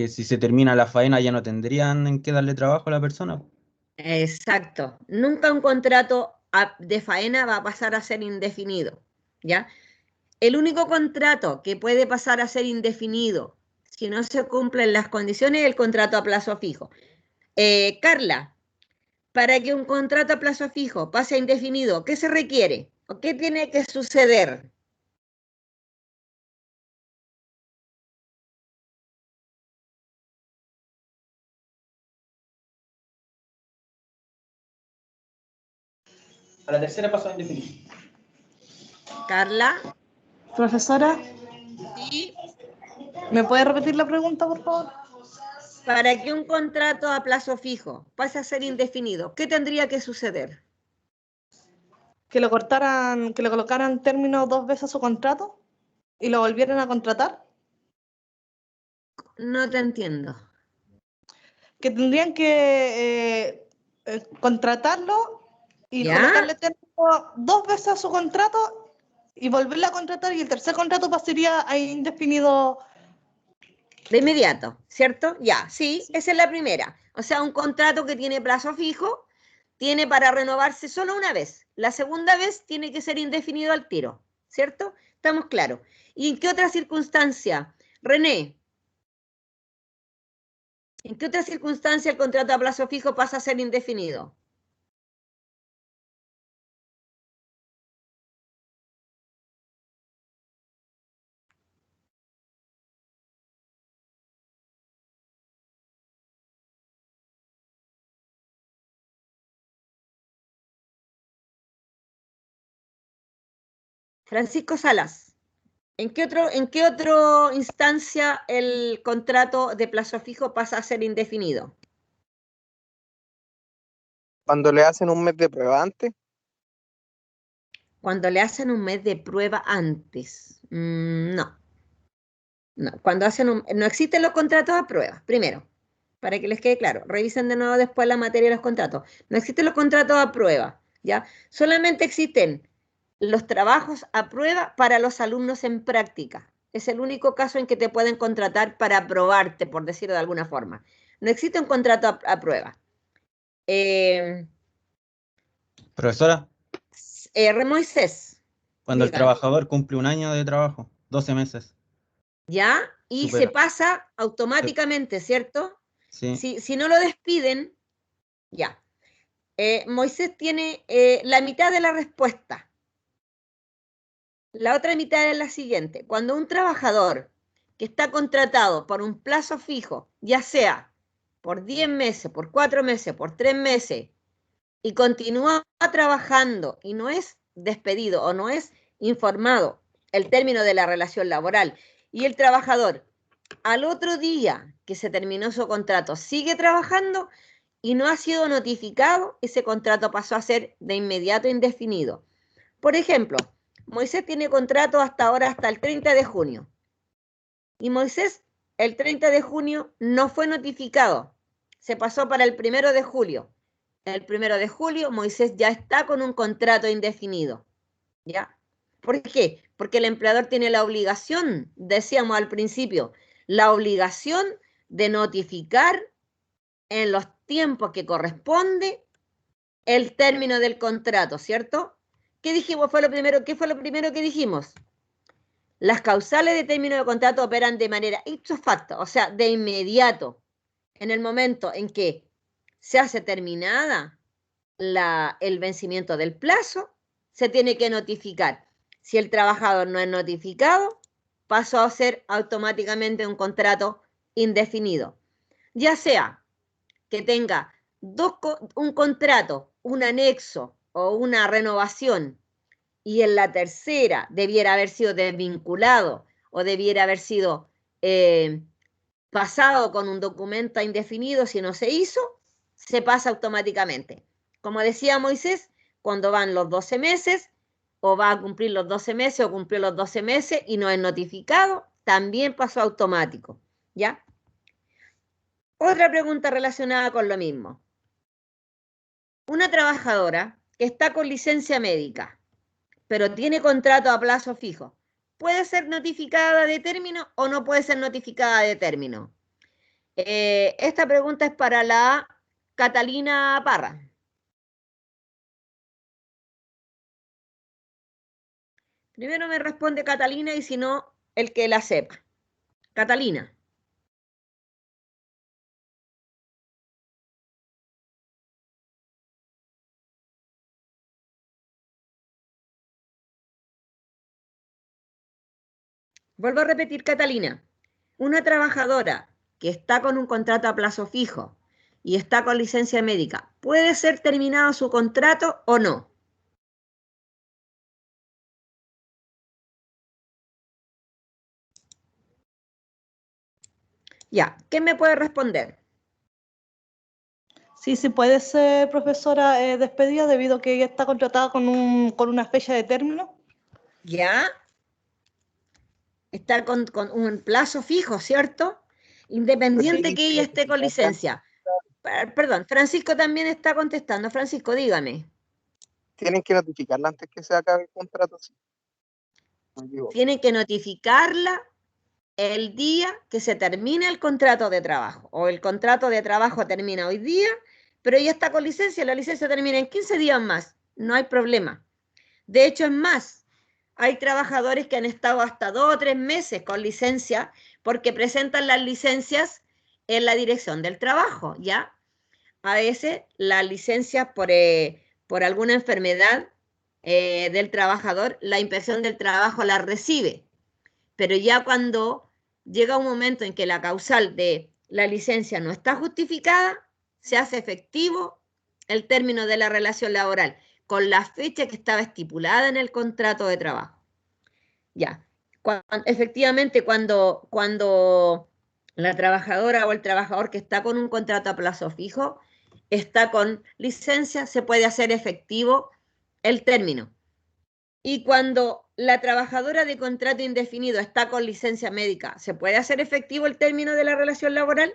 si se termina la faena ya no tendrían en qué darle trabajo a la persona. Exacto. Nunca un contrato de faena va a pasar a ser indefinido, ¿ya? El único contrato que puede pasar a ser indefinido si no se cumplen las condiciones es el contrato a plazo fijo. Carla, para que un contrato a plazo fijo pase a indefinido, ¿qué se requiere? ¿O qué tiene que suceder? A la tercera pasó a indefinido. Carla, Profesora, ¿sí? ¿me puede repetir la pregunta, por favor? Para que un contrato a plazo fijo pase a ser indefinido, ¿qué tendría que suceder? Que lo cortaran, que le colocaran término 2 veces a su contrato y lo volvieran a contratar. No te entiendo. Que tendrían que contratarlo y ¿Ya? colocarle término 2 veces a su contrato y volverle a contratar, y el tercer contrato pasaría a indefinido. De inmediato, ¿cierto? Ya, sí, esa es la primera. O sea, un contrato que tiene plazo fijo tiene para renovarse solo una vez. La segunda vez tiene que ser indefinido al tiro, ¿cierto? Estamos claros. ¿Y en qué otra circunstancia? René, ¿en qué otra circunstancia el contrato a plazo fijo pasa a ser indefinido? Francisco Salas, ¿en qué otra instancia el contrato de plazo fijo pasa a ser indefinido? Cuando le hacen un mes de prueba antes, Cuando le hacen un mes de prueba antes. No. No, cuando no existen los contratos a prueba, primero, para que les quede claro, revisen de nuevo después la materia de los contratos. No existen los contratos a prueba, ¿ya? Solamente existen los trabajos a prueba para los alumnos en práctica. Es el único caso en que te pueden contratar para aprobarte, por decirlo de alguna forma. No existe un contrato a prueba. Profesora, Moisés, cuando el dígame. trabajador cumple un año de trabajo, 12 meses, ¿Ya? Y se supera. pasa automáticamente, ¿cierto? Sí. Si no lo despiden, ya. Moisés tiene la mitad de la respuesta. La otra mitad es la siguiente. Cuando un trabajador que está contratado por un plazo fijo, ya sea por 10 meses, por 4 meses, por 3 meses, y continúa trabajando y no es despedido o no es informado el término de la relación laboral, y el trabajador al otro día que se terminó su contrato sigue trabajando y no ha sido notificado, ese contrato pasó a ser de inmediato indefinido. Por ejemplo, Moisés tiene contrato hasta ahora, hasta el 30 de junio. Y Moisés, el 30 de junio, no fue notificado. Se pasó para el 1 de julio. El 1 de julio, Moisés ya está con un contrato indefinido. ¿Ya? ¿Por qué? Porque el empleador tiene la obligación, decíamos al principio, la obligación de notificar en los tiempos que corresponde el término del contrato, ¿cierto? ¿Qué dijimos? ¿Qué fue lo primero que dijimos? Las causales de término de contrato operan de manera ipso facto, o sea, de inmediato. En el momento en que se hace terminada el vencimiento del plazo, se tiene que notificar. Si el trabajador no es notificado, pasó a ser automáticamente un contrato indefinido. ya sea que tenga un contrato, un anexo o una renovación, y en la tercera debiera haber sido desvinculado o debiera haber sido pasado con un documento indefinido, si no se hizo, se pasa automáticamente. Como decía Moisés, cuando van los 12 meses, o va a cumplir los 12 meses, o cumplió los 12 meses y no es notificado, también pasó automático, ¿ya? Otra pregunta relacionada con lo mismo. Una trabajadora que está con licencia médica, pero tiene contrato a plazo fijo, ¿puede ser notificada de término o no puede ser notificada de término? Esta pregunta es para la Catalina Parra. Primero me responde Catalina y si no, el que la sepa. Catalina. Vuelvo a repetir, Catalina. Una trabajadora que está con un contrato a plazo fijo y está con licencia médica, ¿puede ser terminado su contrato o no? Ya, ¿qué me puede responder? Sí, sí puede ser, profesora, despedida debido a que ella está contratada con una fecha de término. Ya. Estar con un plazo fijo, ¿cierto? Independiente que ella esté con licencia. Perdón, Francisco también está contestando. Francisco, dígame. Tienen que notificarla antes que se acabe el contrato. Sí. Tienen que notificarla el día que se termine el contrato de trabajo. O el contrato de trabajo termina hoy día, pero ella está con licencia, la licencia termina en 15 días más. No hay problema. De hecho, es más, hay trabajadores que han estado hasta 2 o 3 meses con licencia porque presentan las licencias en la dirección del trabajo, ¿ya? A veces las licencias por alguna enfermedad del trabajador, la inspección del trabajo la recibe, pero ya cuando llega un momento en que la causal de la licencia no está justificada, se hace efectivo el término de la relación laboral con la fecha que estaba estipulada en el contrato de trabajo. Ya, efectivamente cuando la trabajadora o el trabajador que está con un contrato a plazo fijo está con licencia, se puede hacer efectivo el término. Y cuando la trabajadora de contrato indefinido está con licencia médica, ¿se puede hacer efectivo el término de la relación laboral?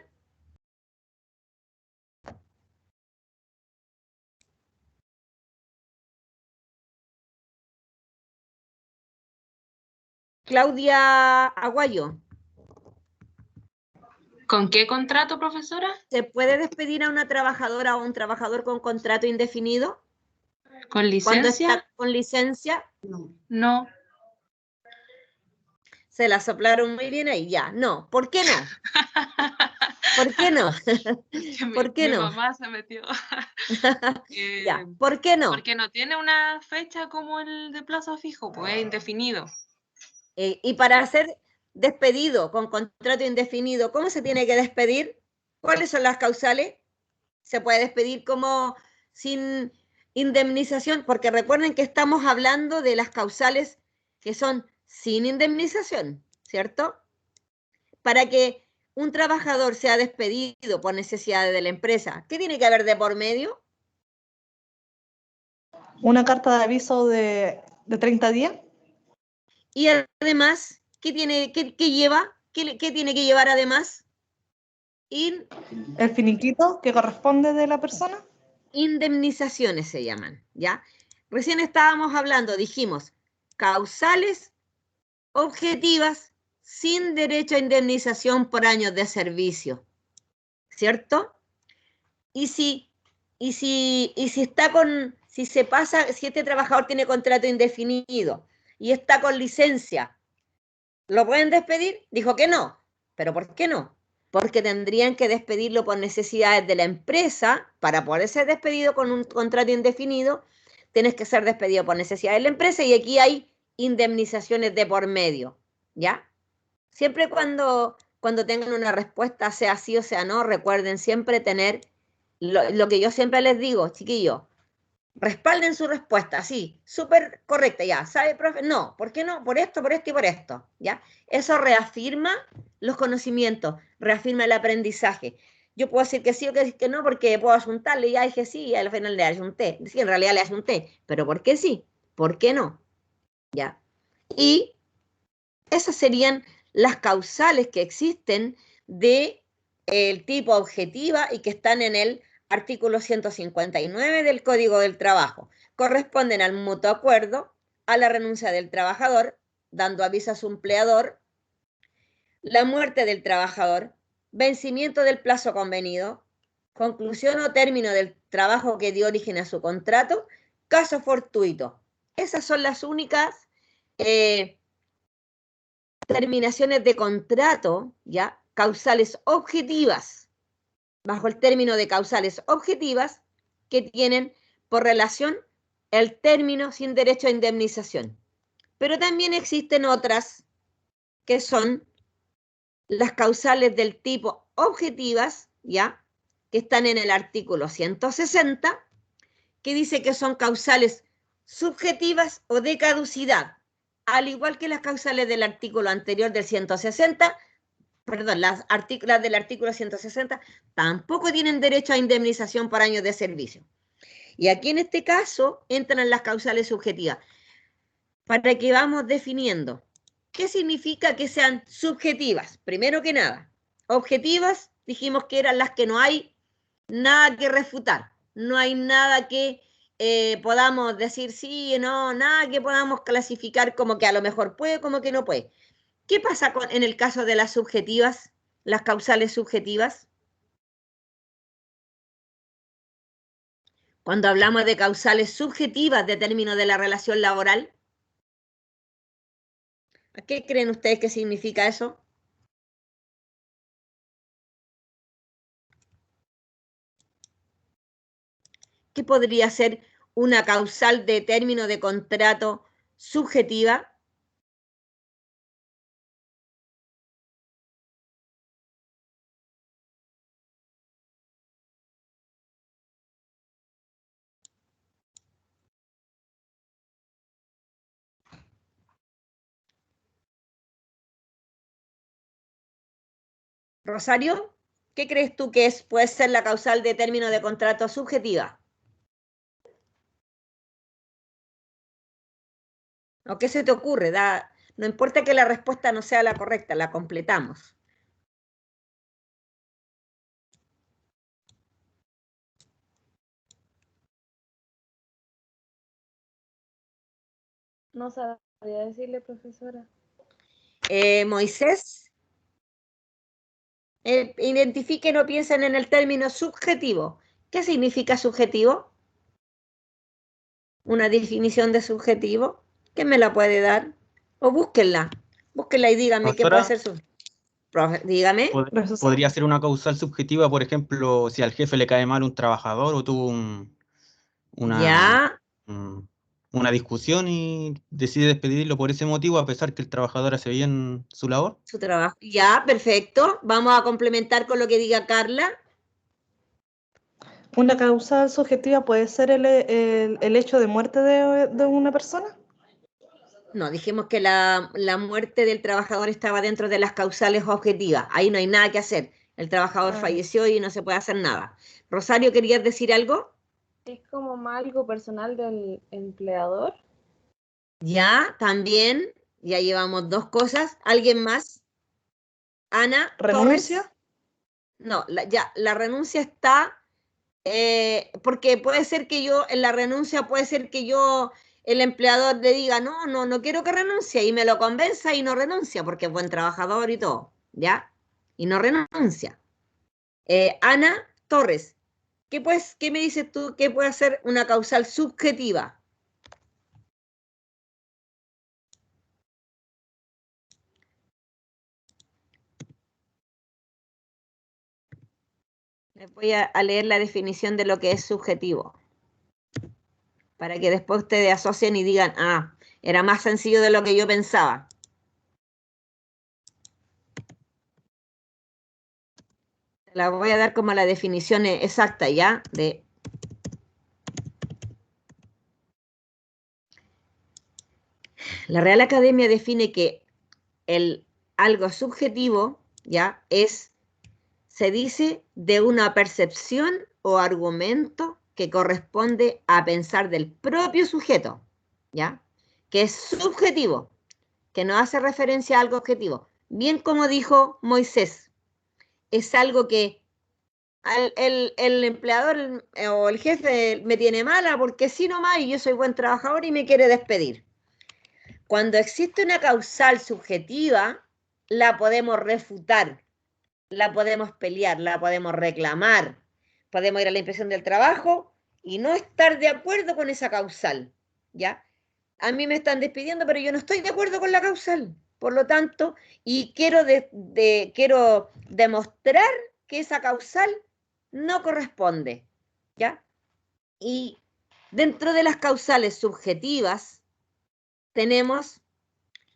Claudia Aguayo. ¿Con qué contrato, profesora? ¿Se puede despedir a una trabajadora o un trabajador con contrato indefinido? ¿Con licencia? Cuando está con licencia. No. Se la soplaron muy bien ahí, ya. No, ¿por qué no? ¿Por qué no? ¿Por qué mi no? mamá se metió. Ya, ¿por qué no? Porque no tiene una fecha como el de plazo fijo, pues es indefinido. Y para ser despedido con contrato indefinido, ¿cómo se tiene que despedir? ¿Cuáles son las causales? Se puede despedir como sin indemnización, porque recuerden que estamos hablando de las causales que son sin indemnización, ¿cierto? Para que un trabajador sea despedido por necesidades de la empresa, ¿qué tiene que haber de por medio? Una carta de aviso de 30 días. Y además, ¿qué lleva? ¿Qué tiene que llevar además? El finiquito que corresponde de la persona. Indemnizaciones se llaman, ¿ya? Recién estábamos hablando, dijimos, causales objetivas sin derecho a indemnización por años de servicio, ¿cierto? Si este trabajador tiene contrato indefinido y está con licencia, ¿lo pueden despedir? Dijo que no. ¿Pero por qué no? Porque tendrían que despedirlo por necesidades de la empresa. Para poder ser despedido con un contrato indefinido, tienes que ser despedido por necesidades de la empresa y aquí hay indemnizaciones de por medio, ¿ya? Siempre cuando cuando tengan una respuesta, sea sí o sea no, recuerden siempre tener lo que yo siempre les digo, chiquillos, respalden su respuesta, sí, súper correcta, ya, ¿sabe, profe? No, ¿por qué no? Por esto y por esto, ¿ya? Eso reafirma los conocimientos, reafirma el aprendizaje. Yo puedo decir que sí o que no porque puedo asuntarle, ya dije sí, y al final le asunté. Sí, en realidad le asunté, pero ¿por qué sí? ¿Por qué no? ¿Ya? Y esas serían las causales que existen de el tipo objetiva y que están en el artículo 159 del Código del Trabajo. Corresponden al mutuo acuerdo, a la renuncia del trabajador, dando aviso a su empleador, la muerte del trabajador, vencimiento del plazo convenido, conclusión o término del trabajo que dio origen a su contrato, caso fortuito. Esas son las únicas terminaciones de contrato, ¿ya? Causales objetivas, bajo el término de causales objetivas, que tienen por relación el término sin derecho a indemnización. Pero también existen otras que son las causales del tipo objetivas, ¿ya? Que están en el artículo 160, que dice que son causales subjetivas o de caducidad, al igual que las causales del artículo anterior del 160, perdón, las del artículo 160 tampoco tienen derecho a indemnización por años de servicio. Y aquí en este caso entran las causales subjetivas, para que vamos definiendo qué significa que sean subjetivas. Primero que nada, objetivas dijimos que eran las que no hay nada que refutar, no hay nada que podamos decir sí, no, nada que podamos clasificar como que a lo mejor puede, como que no puede. ¿Qué pasa en el caso de las subjetivas, las causales subjetivas? Cuando hablamos de causales subjetivas de término de la relación laboral, ¿a qué creen ustedes que significa eso? ¿Qué podría ser una causal de término de contrato subjetiva? Rosario, ¿qué crees tú que puede ser la causal de término de contrato subjetiva? ¿O qué se te ocurre? No importa que la respuesta no sea la correcta, la completamos. No sabría decirle, profesora. Moisés, identifiquen o piensen en el término subjetivo. ¿Qué significa subjetivo? Una definición de subjetivo. ¿Quién me la puede dar? O búsquenla. Búsquenla y díganme qué puede Profesora, ser su. Profe, dígame. podría ser una causal subjetiva, por ejemplo, si al jefe le cae mal un trabajador o tuvo una, Ya, una discusión y decide despedirlo por ese motivo, a pesar que el trabajador hace bien su labor. su trabajo. Ya, perfecto. Vamos a complementar con lo que diga Carla. ¿Una causal subjetiva puede ser el hecho de muerte de una persona? No, dijimos que la muerte del trabajador estaba dentro de las causales objetivas. Ahí no hay nada que hacer. El trabajador falleció y no se puede hacer nada. Rosario, ¿querías decir algo? Es como más algo personal del empleador. Ya, también. Ya llevamos dos cosas. ¿Alguien más? Ana ¿Renuncia? Torres. No, ya, la renuncia está, porque puede ser que yo, en la renuncia puede ser que yo, el empleador le diga, no quiero que renuncie y me lo convenza y no renuncia porque es buen trabajador y todo, ¿ya? Y no renuncia. Ana Torres, ¿qué me dices tú que puede ser una causal subjetiva? Les voy a leer la definición de lo que es subjetivo, para que después ustedes asocien y digan, era más sencillo de lo que yo pensaba. la voy a dar como la definición exacta ya de... La Real Academia define que algo subjetivo, ya, se dice de una percepción o argumento que corresponde a pensar del propio sujeto, ya, que es subjetivo, que no hace referencia a algo objetivo. Bien como dijo Moisés, es algo que el empleador o el jefe me tiene mala porque sí nomás y yo soy buen trabajador y me quiere despedir. Cuando existe una causal subjetiva, la podemos refutar, la podemos pelear, la podemos reclamar, podemos ir a la inspección del trabajo y no estar de acuerdo con esa causal, ¿ya? A mí me están despidiendo, pero yo no estoy de acuerdo con la causal, por lo tanto, y quiero demostrar que esa causal no corresponde, ¿ya? Y dentro de las causales subjetivas tenemos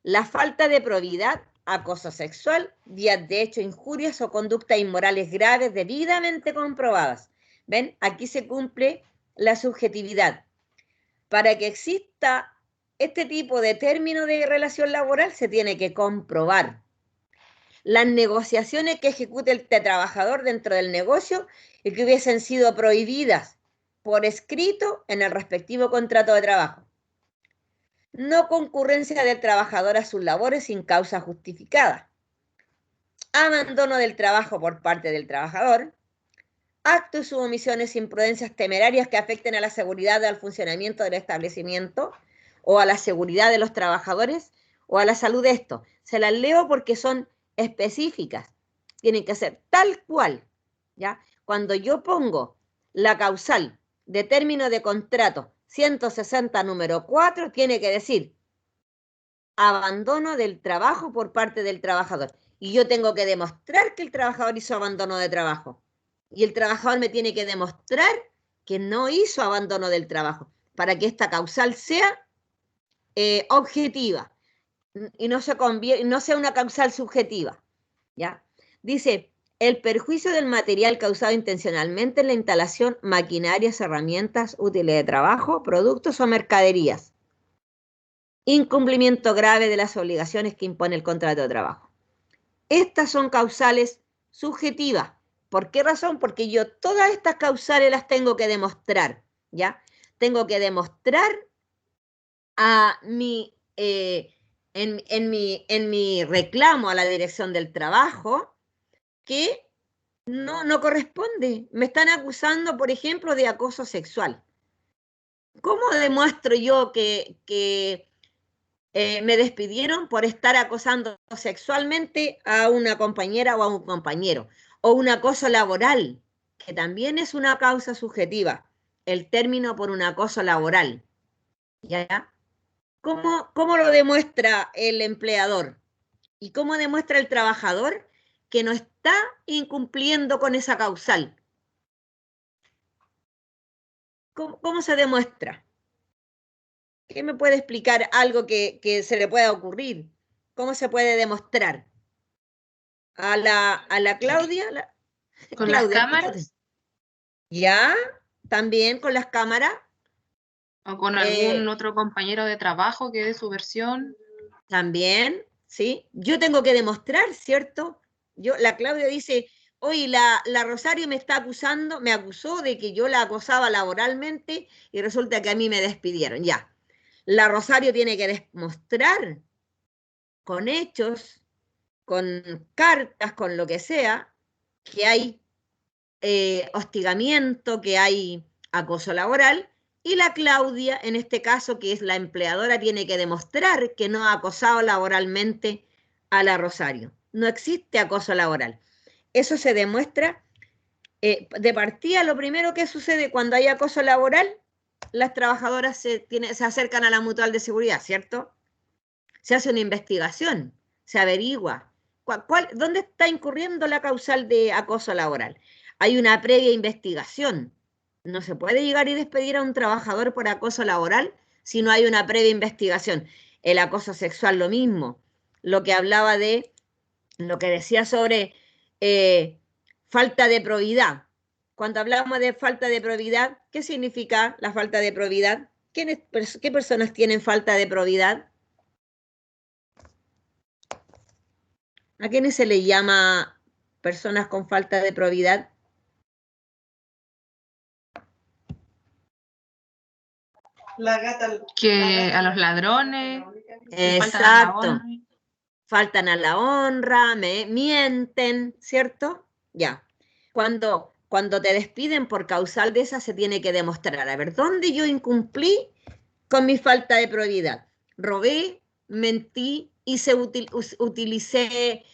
la falta de probidad, acoso sexual, días de hecho, injurias o conductas inmorales graves debidamente comprobadas. ¿Ven? Aquí se cumple la subjetividad. Para que exista este tipo de término de relación laboral se tiene que comprobar. Las negociaciones que ejecute el trabajador dentro del negocio y que hubiesen sido prohibidas por escrito en el respectivo contrato de trabajo. No concurrencia del trabajador a sus labores sin causa justificada. Abandono del trabajo por parte del trabajador. Actos u omisiones imprudencias temerarias que afecten a la seguridad o al funcionamiento del establecimiento o a la seguridad de los trabajadores o a la salud de estos. Se las leo porque son específicas. Tienen que ser tal cual, ¿ya? Cuando yo pongo la causal de término de contrato 160 número 4, tiene que decir abandono del trabajo por parte del trabajador. Y yo tengo que demostrar que el trabajador hizo abandono de trabajo. Y el trabajador me tiene que demostrar que no hizo abandono del trabajo para que esta causal sea objetiva y no sea una causal subjetiva, ¿ya? Dice, el perjuicio del material causado intencionalmente en la instalación, maquinarias, herramientas, útiles de trabajo, productos o mercaderías. Incumplimiento grave de las obligaciones que impone el contrato de trabajo. Estas son causales subjetivas. ¿Por qué razón? Porque yo todas estas causales las tengo que demostrar, ¿ya? Tengo que demostrar a en mi reclamo a la dirección del trabajo que no corresponde. Me están acusando, por ejemplo, de acoso sexual. ¿Cómo demuestro yo que me despidieron por estar acosando sexualmente a una compañera o a un compañero? O un acoso laboral, que también es una causa subjetiva, el término por un acoso laboral. ¿Ya? ¿Cómo lo demuestra el empleador? ¿Y cómo demuestra el trabajador que no está incumpliendo con esa causal? ¿Cómo se demuestra? ¿Qué me puede explicar algo que se le pueda ocurrir? ¿Cómo se puede demostrar? A la Claudia. ¿Con Claudia, las cámaras? ¿Ya? ¿También con las cámaras? ¿O con algún otro compañero de trabajo que dé su versión? También, ¿sí? Yo tengo que demostrar, ¿cierto? La Claudia dice, oye, la Rosario me está acusando, me acusó de que yo la acosaba laboralmente y resulta que a mí me despidieron. Ya. La Rosario tiene que demostrar con hechos, con cartas, con lo que sea, que hay hostigamiento, que hay acoso laboral, y la Claudia, en este caso, que es la empleadora, tiene que demostrar que no ha acosado laboralmente a la Rosario. No existe acoso laboral. Eso se demuestra de partida. Lo primero que sucede cuando hay acoso laboral, las trabajadoras se acercan a la mutual de seguridad, ¿cierto? Se hace una investigación, se averigua dónde está incurriendo la causal de acoso laboral. Hay una previa investigación. No se puede llegar y despedir a un trabajador por acoso laboral si no hay una previa investigación. El acoso sexual, lo mismo. Lo que decía sobre falta de probidad. Cuando hablamos de falta de probidad, ¿qué significa la falta de probidad? ¿Qué personas tienen falta de probidad? ¿A quiénes se les llama personas con falta de probidad? Que a los ladrones, que faltan a la Exacto. honra. Faltan a la honra, mienten, ¿cierto? Ya. Cuando te despiden por causal de esa, se tiene que demostrar, a ver, ¿dónde yo incumplí con mi falta de probidad? Robé, mentí, utilicé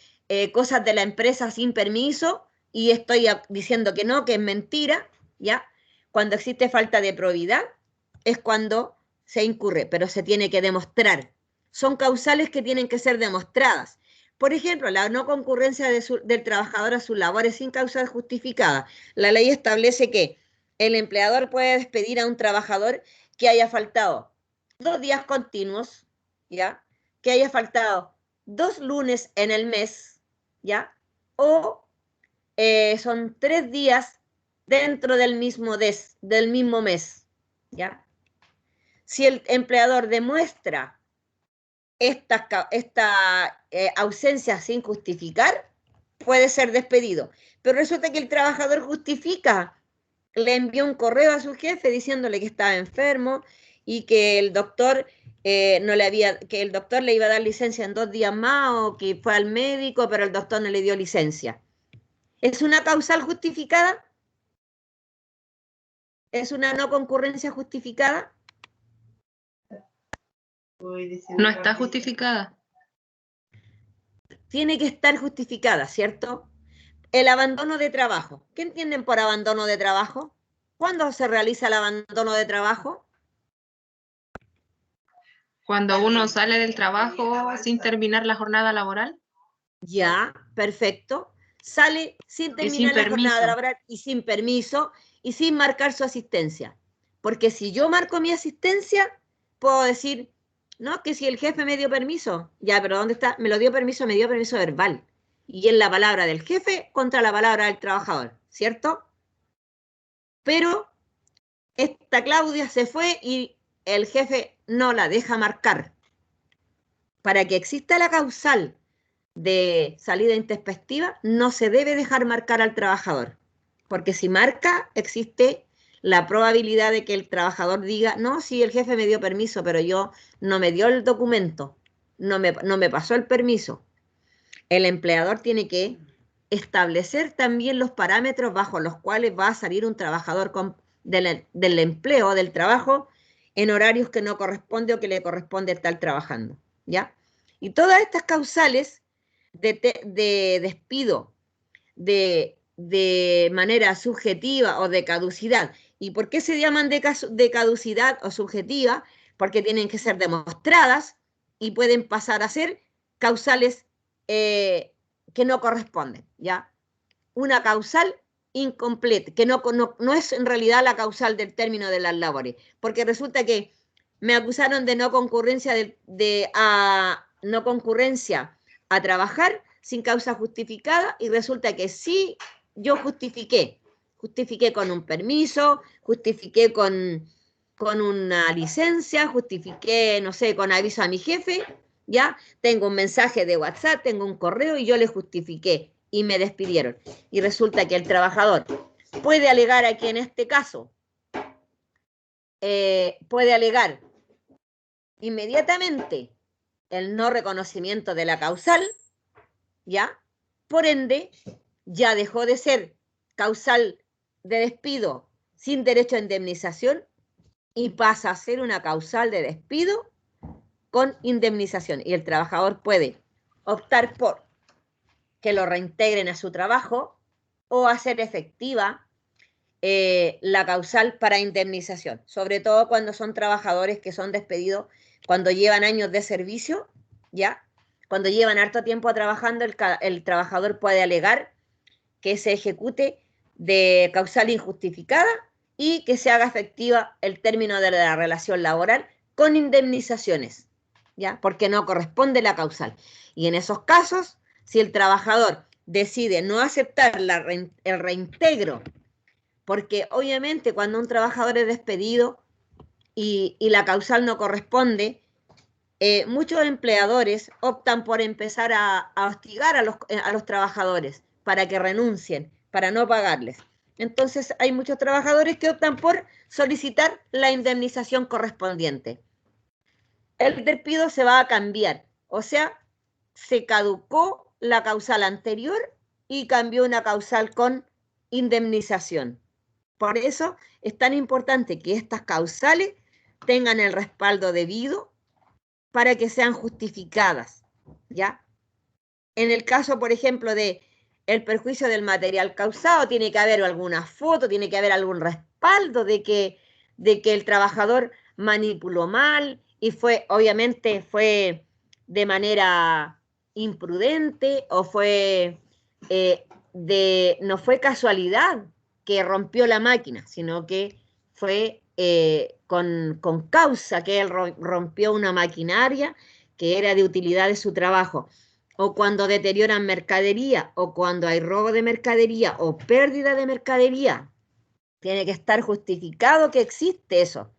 cosas de la empresa sin permiso y estoy diciendo que no, que es mentira, ¿ya? Cuando existe falta de probidad es cuando se incurre, pero se tiene que demostrar. Son causales que tienen que ser demostradas. Por ejemplo, la no concurrencia del trabajador a sus labores sin causa justificada. La ley establece que el empleador puede despedir a un trabajador que haya faltado 2 días continuos, ¿ya? Que haya faltado 2 lunes en el mes, ¿ya? O son 3 días dentro del mismo mes, ¿ya? Si el empleador demuestra esta ausencia sin justificar, puede ser despedido. Pero resulta que el trabajador justifica, le envió un correo a su jefe diciéndole que estaba enfermo y que el doctor que el doctor le iba a dar licencia en 2 días más, o que fue al médico, pero el doctor no le dio licencia. ¿Es una causal justificada? ¿Es una no concurrencia justificada? No está justificada. Tiene que estar justificada, ¿cierto? El abandono de trabajo. ¿Qué entienden por abandono de trabajo? ¿Cuándo se realiza el abandono de trabajo? Cuando uno sale del trabajo sin terminar la jornada laboral. Ya, perfecto. Sale sin terminar la jornada laboral y sin permiso y sin marcar su asistencia. Porque si yo marco mi asistencia, puedo decir, no, que si el jefe me dio permiso, ya, pero ¿dónde está? Me dio permiso verbal. Y es la palabra del jefe contra la palabra del trabajador, ¿cierto? Pero esta Claudia se fue y el jefe no la deja marcar. Para que exista la causal de salida intempestiva, no se debe dejar marcar al trabajador, porque si marca, existe la probabilidad de que el trabajador diga, no, sí, el jefe me dio permiso, pero yo no me dio el documento, no me pasó el permiso. El empleador tiene que establecer también los parámetros bajo los cuales va a salir un trabajador del empleo, del trabajo, en horarios que no corresponde o que le corresponde estar trabajando, ¿ya? Y todas estas causales de despido de manera subjetiva o de caducidad. ¿Y por qué se llaman de caducidad o subjetiva? Porque tienen que ser demostradas y pueden pasar a ser causales que no corresponden, ¿ya? Una causal incompleta, que no es en realidad la causal del término de las labores, porque resulta que me acusaron de no concurrencia no concurrencia a trabajar sin causa justificada, y resulta que sí, yo justifiqué con un permiso, justifiqué con una licencia, justifiqué, no sé, con aviso a mi jefe, ¿ya? Tengo un mensaje de WhatsApp, tengo un correo y yo le justifiqué y me despidieron. Y resulta que el trabajador puede alegar aquí en este caso, puede alegar inmediatamente el no reconocimiento de la causal, ¿ya? Por ende, ya dejó de ser causal de despido sin derecho a indemnización y pasa a ser una causal de despido con indemnización. Y el trabajador puede optar por que lo reintegren a su trabajo o hacer efectiva la causal para indemnización, sobre todo cuando son trabajadores que son despedidos cuando llevan años de servicio, ¿ya? Cuando llevan harto tiempo trabajando, el trabajador puede alegar que se ejecute de causal injustificada y que se haga efectiva el término de la relación laboral con indemnizaciones, ¿ya? Porque no corresponde la causal. Y en esos casos, si el trabajador decide no aceptar el reintegro, porque obviamente cuando un trabajador es despedido y la causal no corresponde, muchos empleadores optan por empezar a hostigar a los trabajadores para que renuncien, para no pagarles. Entonces hay muchos trabajadores que optan por solicitar la indemnización correspondiente. El despido se va a cambiar, o sea, se caducó la causal anterior y cambió una causal con indemnización. Por eso es tan importante que estas causales tengan el respaldo debido para que sean justificadas, ¿ya? En el caso, por ejemplo, de el perjuicio del material causado, tiene que haber alguna foto, tiene que haber algún respaldo de que el trabajador manipuló mal y obviamente fue de manera imprudente o no fue casualidad que rompió la máquina, sino que fue con causa que él rompió una maquinaria que era de utilidad de su trabajo, o cuando deterioran mercadería, o cuando hay robo de mercadería o pérdida de mercadería, tiene que estar justificado que existe eso.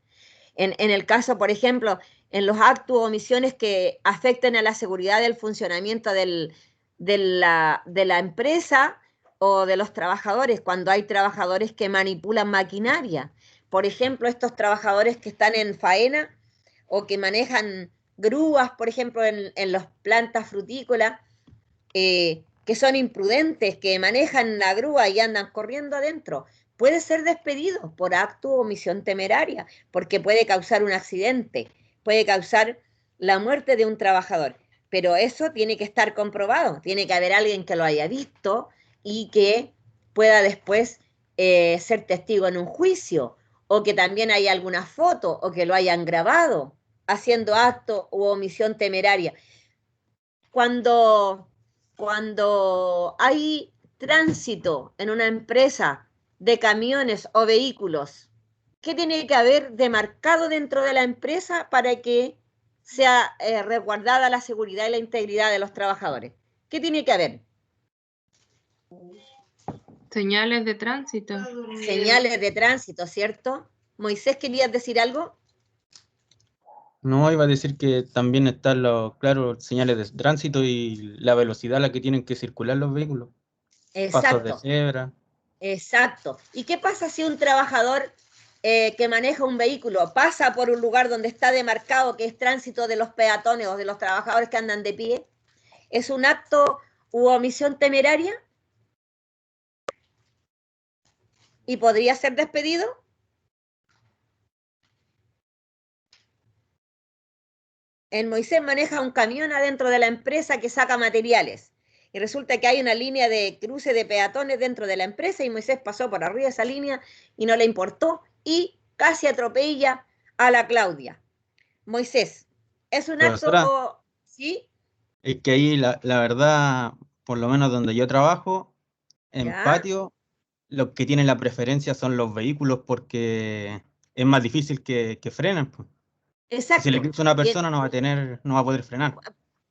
En el caso, por ejemplo, en los actos o omisiones que afecten a la seguridad del funcionamiento de la empresa o de los trabajadores, cuando hay trabajadores que manipulan maquinaria. Por ejemplo, estos trabajadores que están en faena o que manejan grúas, por ejemplo, en las plantas frutícolas, que son imprudentes, que manejan la grúa y andan corriendo adentro, puede ser despedido por acto o omisión temeraria, porque puede causar un accidente, puede causar la muerte de un trabajador. Pero eso tiene que estar comprobado, tiene que haber alguien que lo haya visto y que pueda después ser testigo en un juicio, o que también haya alguna foto, o que lo hayan grabado haciendo acto u omisión temeraria. Cuando hay tránsito en una empresa de camiones o vehículos, ¿qué tiene que haber demarcado dentro de la empresa para que sea resguardada la seguridad y la integridad de los trabajadores? ¿Qué tiene que haber? Señales de tránsito. Señales de tránsito, ¿cierto? Moisés, ¿querías decir algo? No, iba a decir que también están claro, señales de tránsito y la velocidad a la que tienen que circular los vehículos. Pasos de Exacto, cebra. exacto. ¿Y qué pasa si un trabajador que maneja un vehículo pasa por un lugar donde está demarcado que es tránsito de los peatones o de los trabajadores que andan de pie? ¿Es un acto u omisión temeraria? ¿Y podría ser despedido? El Moisés maneja un camión adentro de la empresa que saca materiales. Y resulta que hay una línea de cruce de peatones dentro de la empresa y Moisés pasó por arriba de esa línea y no le importó y casi atropella a la Claudia. Moisés, ¿es un Profesora, acto, sí? es que ahí la verdad, por lo menos donde yo trabajo, en ¿Ya? patio, los que tienen la preferencia son los vehículos porque es más difícil que frenen, pues. Si se le Exacto. cruza una Y persona no va a poder frenar.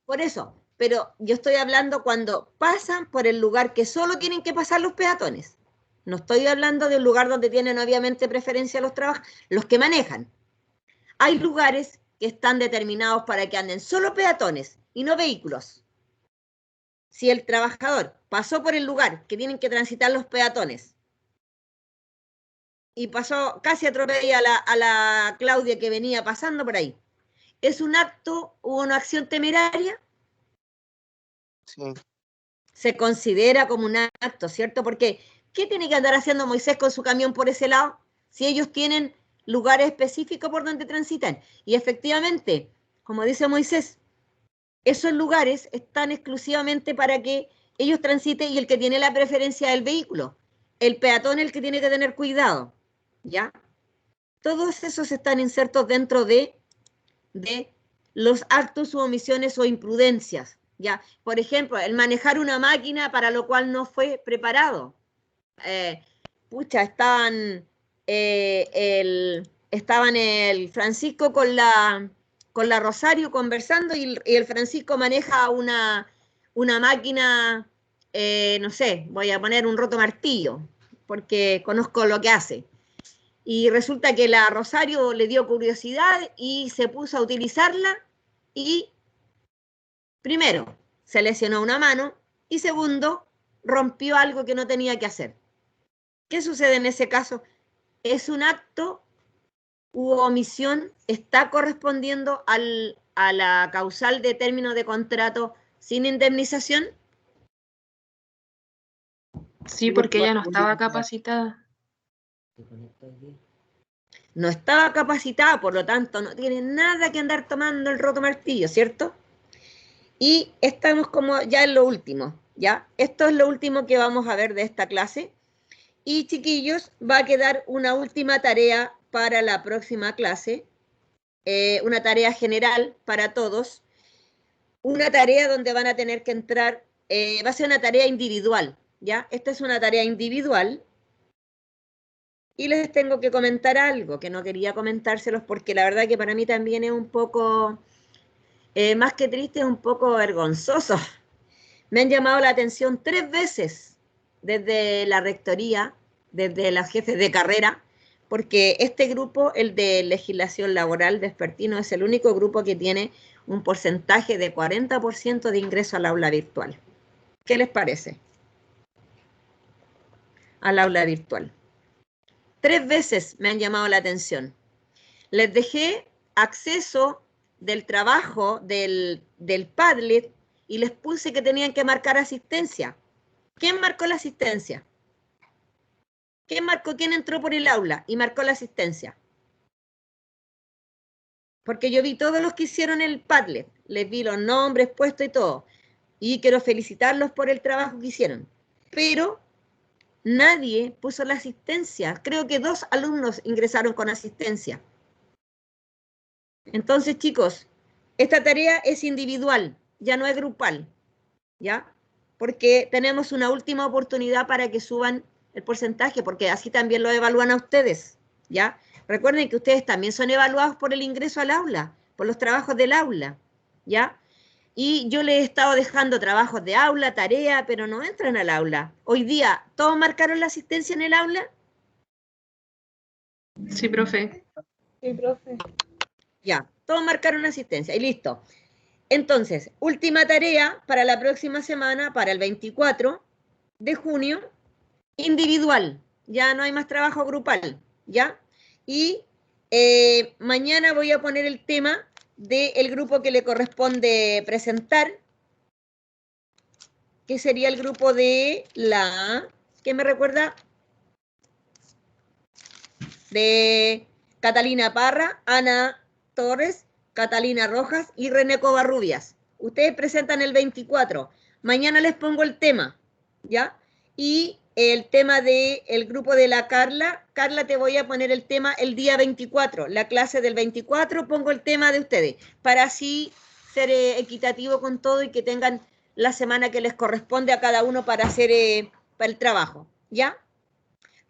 por eso, pero yo estoy hablando cuando pasan por el lugar que solo tienen que pasar los peatones. No estoy hablando de un lugar donde tienen obviamente preferencia los que manejan. Hay lugares que están determinados para que anden solo peatones y no vehículos. Si el trabajador pasó por el lugar que tienen que transitar los peatones y pasó, casi atropella a la Claudia que venía pasando por ahí, ¿es un acto o una acción temeraria? Sí. Se considera como un acto, ¿cierto? Porque ¿qué tiene que andar haciendo Moisés con su camión por ese lado? Si ellos tienen lugares específicos por donde transitan. Y efectivamente, como dice Moisés, esos lugares están exclusivamente para que ellos transiten y el que tiene la preferencia del vehículo. El peatón es el que tiene que tener cuidado, ¿ya? Todos esos están insertos dentro de los actos u omisiones o imprudencias, ¿ya? Por ejemplo, el manejar una máquina para lo cual no fue preparado. Estaban el Francisco con la Rosario conversando y el Francisco maneja una máquina no sé, voy a poner un roto martillo, porque conozco lo que hace. Y resulta que la Rosario le dio curiosidad y se puso a utilizarla y, primero, se lesionó una mano y segundo, rompió algo que no tenía que hacer. ¿Qué sucede en ese caso? Es un acto u omisión, está correspondiendo a la causal de término de contrato sin indemnización. Sí, porque ella no estaba capacitada. No estaba capacitada, por lo tanto, no tiene nada que andar tomando el roto martillo, ¿cierto? Y estamos como ya en lo último, ¿ya? Esto es lo último que vamos a ver de esta clase. Y chiquillos, va a quedar una última tarea para la próxima clase, una tarea general para todos, una tarea donde van a tener que entrar, va a ser una tarea individual, ¿ya? Esta es una tarea individual. Y les tengo que comentar algo que no quería comentárselos porque la verdad que para mí también es un poco, más que triste, es un poco vergonzoso. Me han llamado la atención 3 veces desde la rectoría, desde los jefes de carrera, porque este grupo, el de legislación laboral vespertino, es el único grupo que tiene un porcentaje de 40% de ingreso al aula virtual. ¿Qué les parece? Al aula virtual. 3 veces me han llamado la atención. Les dejé acceso del trabajo del Padlet y les puse que tenían que marcar asistencia. ¿Quién marcó la asistencia? ¿Quién entró por el aula y marcó la asistencia? Porque yo vi todos los que hicieron el Padlet, les vi los nombres puestos y todo. Y quiero felicitarlos por el trabajo que hicieron. Pero nadie puso la asistencia. Creo que 2 alumnos ingresaron con asistencia. Entonces, chicos, esta tarea es individual, ya no es grupal, ¿ya? Porque tenemos una última oportunidad para que suban el porcentaje, porque así también lo evalúan a ustedes, ¿ya? Recuerden que ustedes también son evaluados por el ingreso al aula, por los trabajos del aula, ¿ya? Y yo les he estado dejando trabajos de aula, tarea, pero no entran al aula. Hoy día, ¿todos marcaron la asistencia en el aula? Sí, profe. Sí, profe. Ya, todos marcaron asistencia y listo. Entonces, última tarea para la próxima semana, para el 24 de junio, individual. Ya no hay más trabajo grupal, ¿ya? Y mañana voy a poner el tema del grupo que le corresponde presentar, que sería el grupo de la, ¿qué me recuerda? De Catalina Parra, Ana Torres, Catalina Rojas y René Covarrubias. Ustedes presentan el 24. Mañana les pongo el tema, ¿ya? Y el tema del grupo de la Carla. Carla, te voy a poner el tema el día 24. La clase del 24 pongo el tema de ustedes, para así ser equitativo con todo y que tengan la semana que les corresponde a cada uno para hacer para el trabajo, ¿ya?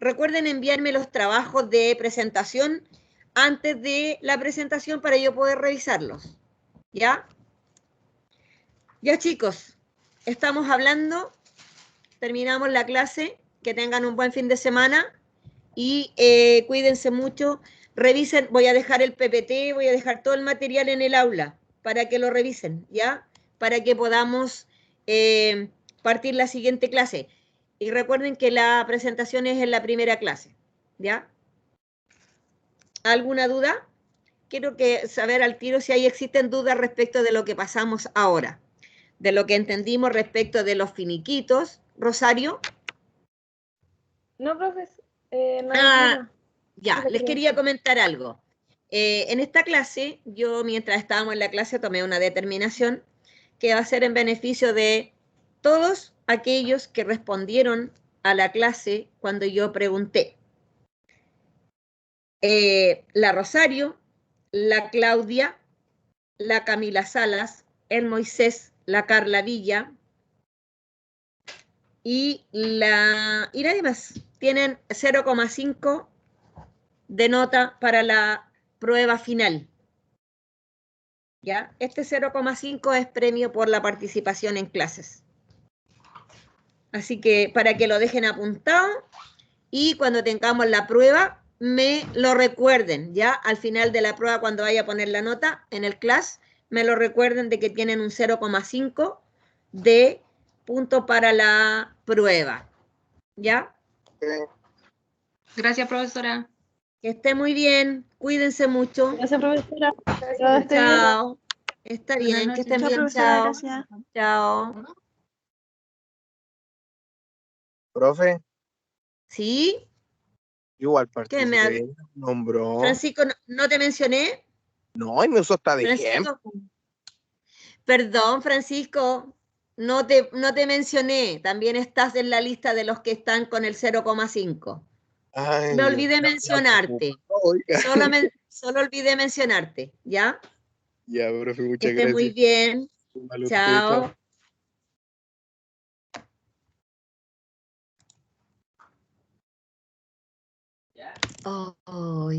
Recuerden enviarme los trabajos de presentación antes de la presentación para yo poder revisarlos. ¿Ya? Ya, chicos, estamos hablando. Terminamos la clase. Que tengan un buen fin de semana y cuídense mucho. Revisen, voy a dejar el PPT, voy a dejar todo el material en el aula para que lo revisen, ¿ya? Para que podamos partir la siguiente clase. Y recuerden que la presentación es en la primera clase, ¿ya? ¿Alguna duda? Quiero saber al tiro si ahí existen dudas respecto de lo que pasamos ahora, de lo que entendimos respecto de los finiquitos. Rosario. No, profe, no hay duda. Ya, les quería comentar algo. En esta clase, yo mientras estábamos en la clase tomé una determinación que va a ser en beneficio de todos aquellos que respondieron a la clase cuando yo pregunté. La Rosario, la Claudia, la Camila Salas, el Moisés, la Carla Villa y nadie más. Tienen 0,5 de nota para la prueba final. ¿Ya? 0,5 es premio por la participación en clases. Así que para que lo dejen apuntado y cuando tengamos la prueba me lo recuerden, ¿ya? Al final de la prueba, cuando vaya a poner la nota en el class, me lo recuerden de que tienen un 0,5 de punto para la prueba, ¿ya? Gracias, profesora. Que esté muy bien, cuídense mucho. Gracias, profesora. Chao. Está Buenas bien, que noches. estén Chao, bien, profesora, chao. gracias. Chao. Profe, ¿Sí? igual ¿Qué me participé, nombró. Francisco, ¿no te mencioné? No, y me usó hasta de ejemplo. Francisco, perdón, Francisco, no te mencioné. También estás en la lista de los que están con el 0,5. Ay, Me olvidé ya, mencionarte. oiga. Solo olvidé mencionarte, ¿ya? Ya, profe, Que muchas estés muy gracias. bien. Igual usted, Chao. Oh,